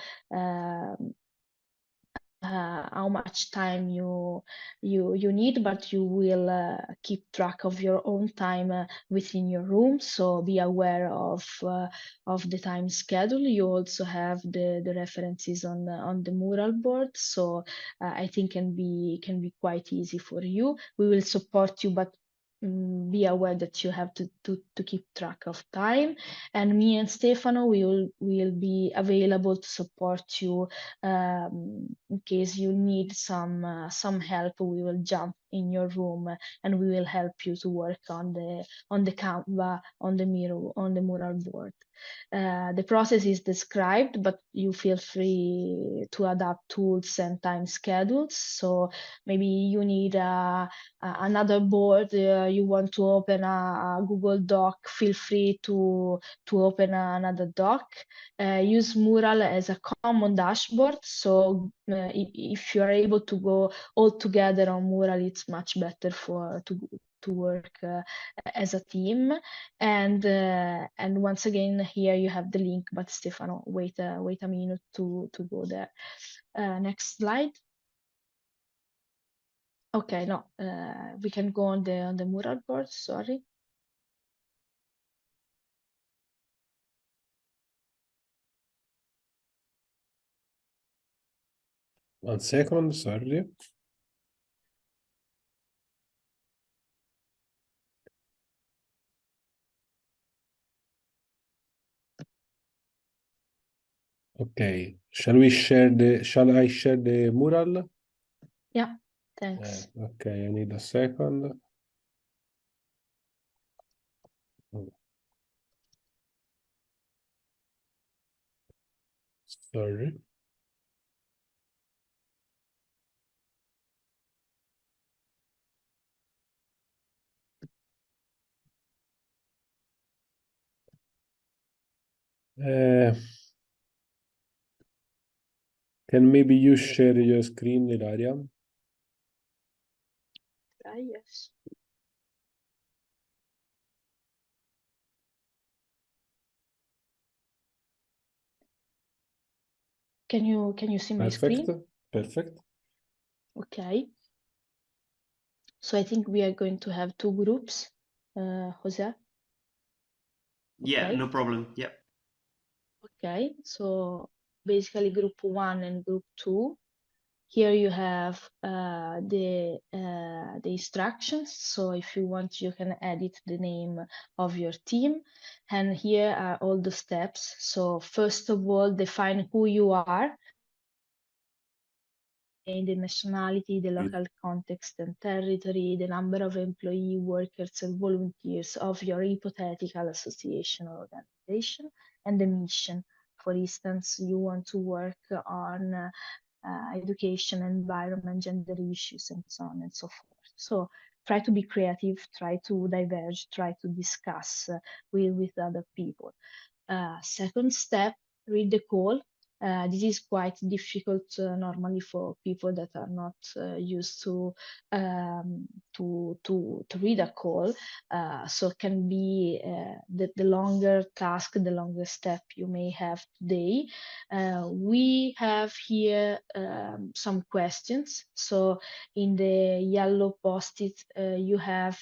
how much time you need, but you will keep track of your own time within your room. So be aware of the time schedule. You also have the references on the mural board. So I think can be quite easy for you. We will support you, but be aware that you have to keep track of time. And me and Stefano will be available to support you in case you need some help. We will jump in your room and we will help you to work on the Canva, on the mural board. The process is described, but you feel free to adapt tools and time schedules. So maybe you need another board, you want to open a Google Doc, feel free to open another doc. Use Mural as a common dashboard. So if you are able to go all together on Mural, it's much better to work as a team. And once again, here you have the link, but Stefano, wait a minute to go there. Next slide. Okay, no, we can go on the mural board, sorry. One second, sorry. Okay, shall I share the mural? Yeah, thanks. Okay, I need a second. Sorry. Can maybe you share your screen, Ilaria? Okay, yes. Can you see my screen? Perfect. Okay. So I think we are going to have two groups, Jose. Yeah, Okay. no problem. Yeah. Okay, so basically group 1 and group 2. Here you have the instructions. So if you want, you can edit the name of your team. And here are all the steps. So first of all, define who you are, the nationality, the local context and territory, the number of employee, workers, and volunteers of your hypothetical association or organization, and the mission. For instance, you want to work on education, environment, gender issues, and so on and so forth. So try to be creative, try to diverge, try to discuss with other people. Second step, read the call. This is quite difficult normally for people that are not used to read a call. So it can be the longer task, the longer step you may have today. We have here some questions. So in the yellow post-it, you have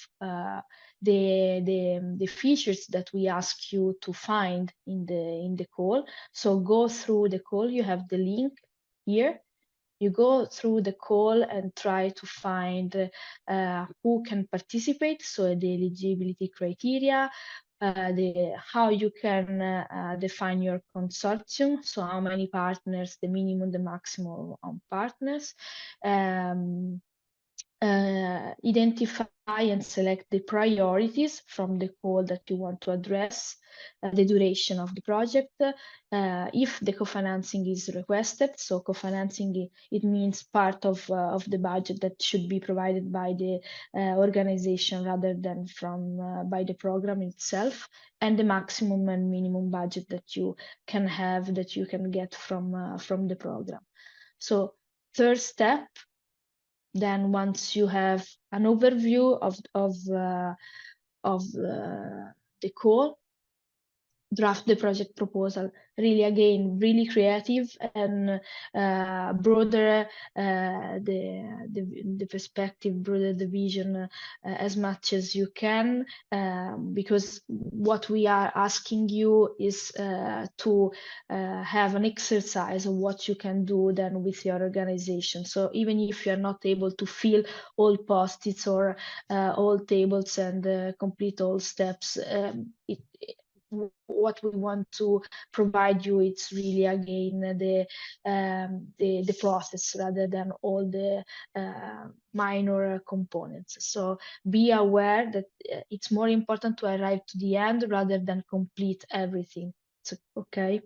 the features that we ask you to find in the call. So go through the call. You have the link here. You go through the call and try to find who can participate. So the eligibility criteria, how you can define your consortium. So how many partners, the minimum, the maximum on partners. Identify and select the priorities from the call that you want to address, the duration of the project, if the co-financing is requested. So co-financing, it means part of the budget that should be provided by the organization rather than from by the program itself, and the maximum and minimum budget that you can have, that you can get from the program. So third step, then once you have an overview of the call, draft the project proposal. Really, again, really creative and broader the perspective, broader the vision as much as you can, because what we are asking you is to have an exercise of what you can do then with your organization. So even if you're not able to fill all post-its or all tables and complete all steps, what we want to provide you, it's really again the process rather than all the minor components. So be aware that it's more important to arrive to the end rather than complete everything. So, okay.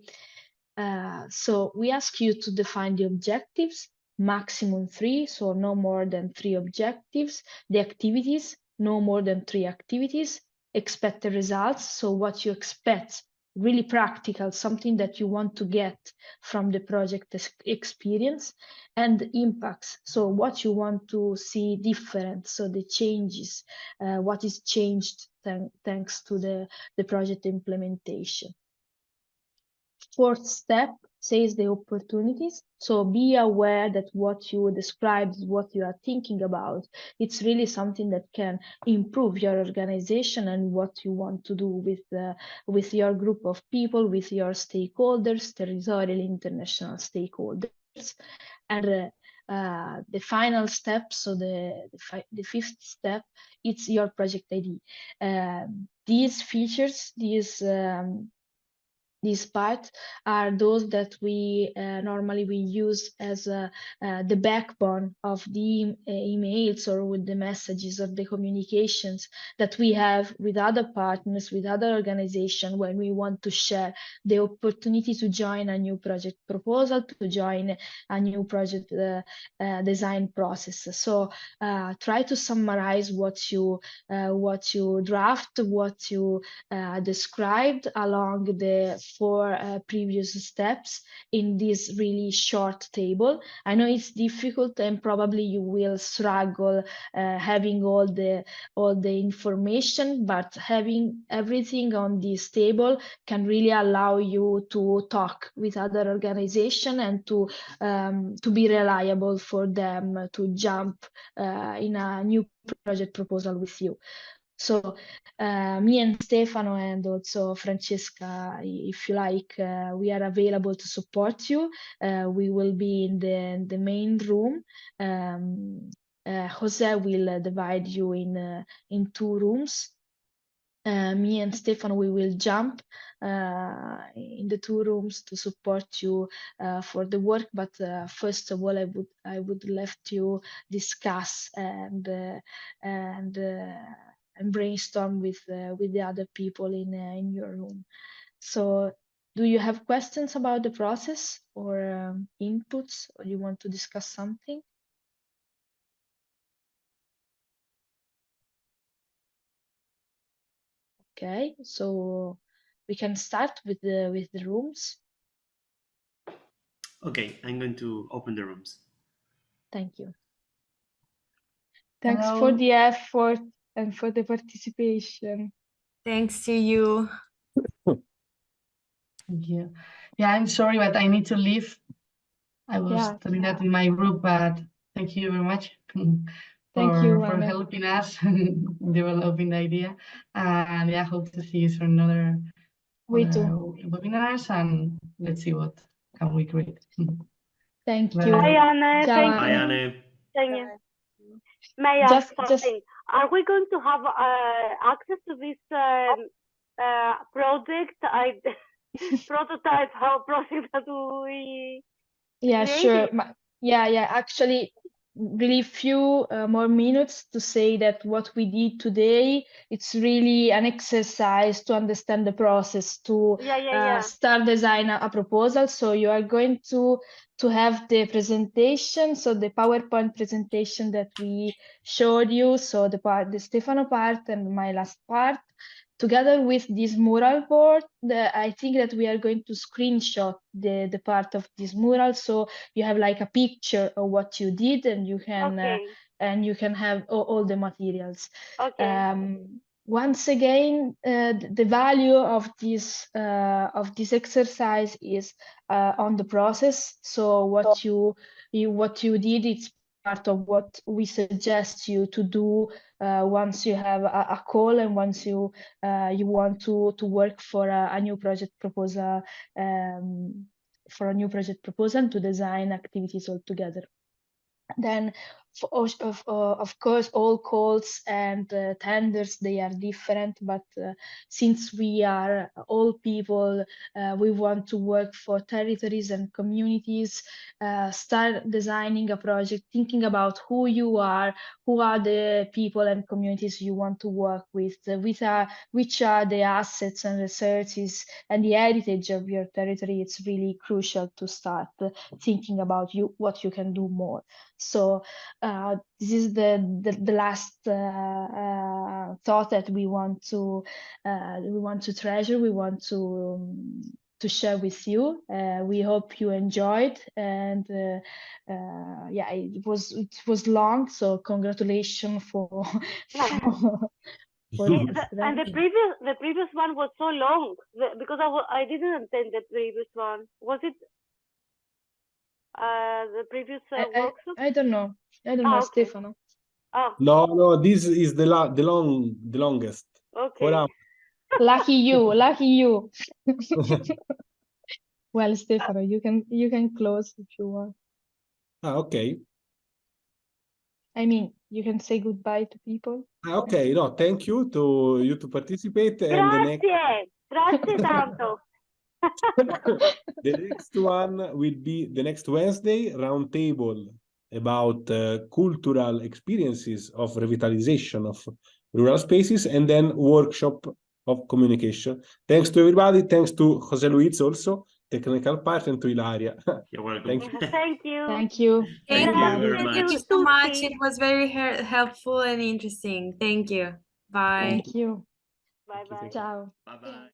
So we ask you to define the objectives, maximum 3, so no more than 3 objectives. The activities, no more than 3 activities. Expected results, so what you expect, really practical, something that you want to get from the project experience. And impacts, so what you want to see different, so the changes, what is changed thanks to the project implementation. Fourth step says the opportunities. So be aware that what you described, what you are thinking about, it's really something that can improve your organization and what you want to do with your group of people, with your stakeholders, territorial, international stakeholders. And the final step, so the fifth step, it's your project ID. These features, these parts are those that we normally we use as the backbone of the emails or with the messages of the communications that we have with other partners, with other organizations when we want to share the opportunity to join a new project proposal, to join a new project design process. So try to summarize what you draft, what you described along the 4 previous steps in this really short table. I know it's difficult and probably you will struggle having all the information, but having everything on this table can really allow you to talk with other organizations and to be reliable for them to jump in a new project proposal with you. So me and Stefano and also Francesca, if you like, we are available to support you. We will be in the main room. Jose will divide you in 2 rooms. Me and Stefano, we will jump in the 2 rooms to support you for the work. But first of all, I would let you discuss and brainstorm with the other people in your room. So, do you have questions about the process or inputs, or you want to discuss something? Okay, so we can start with the rooms. Okay, I'm going to open the rooms. Thank you. Thanks Hello. for the effort and for the participation. Thanks to you. Thank you. Yeah, I'm sorry, but I need to leave. I was Yeah. telling that in my group, but thank you very much Thank you, for Anna. helping us developing the idea. And yeah, hope to see you for another We too. webinars, and let's see what can we create. Thank Bye. you. Hi, Anne. Ciao, Thank Hi, you. Anna. Anne. Thank you. May I ask Just something? Are we going to have access to this project? Prototype project that we yeah, created? sure. Yeah. Actually, really few more minutes to say that what we did today, it's really an exercise to understand the process to Yeah. start design a proposal. So you are going to have the presentation, so the PowerPoint presentation that we showed you, so the Stefano part and my last part, together with this mural board. I think that we are going to screenshot the part of this mural, so you have like a picture of what you did, and you can have all the materials. Okay. Once again, the value of this exercise is on the process. So what you did, it's part of what we suggest you to do once you have a call and once you want to work for a new project proposal, to design activities altogether. Then, of course, all calls and tenders, they are different, but since we are all people, we want to work for territories and communities, start designing a project, thinking about who you are, who are the people and communities you want to work with, which are the assets and resources and the heritage of your territory. It's really crucial to start thinking about what you can do more. So this is the last thought that we want to treasure. We want to share with you. We hope you enjoyed, and yeah, it was long. So congratulations for this. And the previous one was so long because I didn't attend the previous one. Was it the previous workshop? I don't know. Okay. Stefano. Oh. No, this is the longest. Okay. 4 hours. Lucky you. Well, Stefano, you can close if you want. Okay. I mean, you can say goodbye to people. Okay, no, thank you to participate. And Grazie tanto. The next one will be the next Wednesday, roundtable about cultural experiences of revitalization of rural spaces, and then workshop of communication. Thanks to everybody. Thanks to Jose Luis also, technical part, and to Ilaria. You're welcome. Thank you. Thank you. Thank you. Thank you very much. Thank you so much. It was very helpful and interesting. Thank you. Bye. Thank you. Bye bye. Ciao. Bye bye.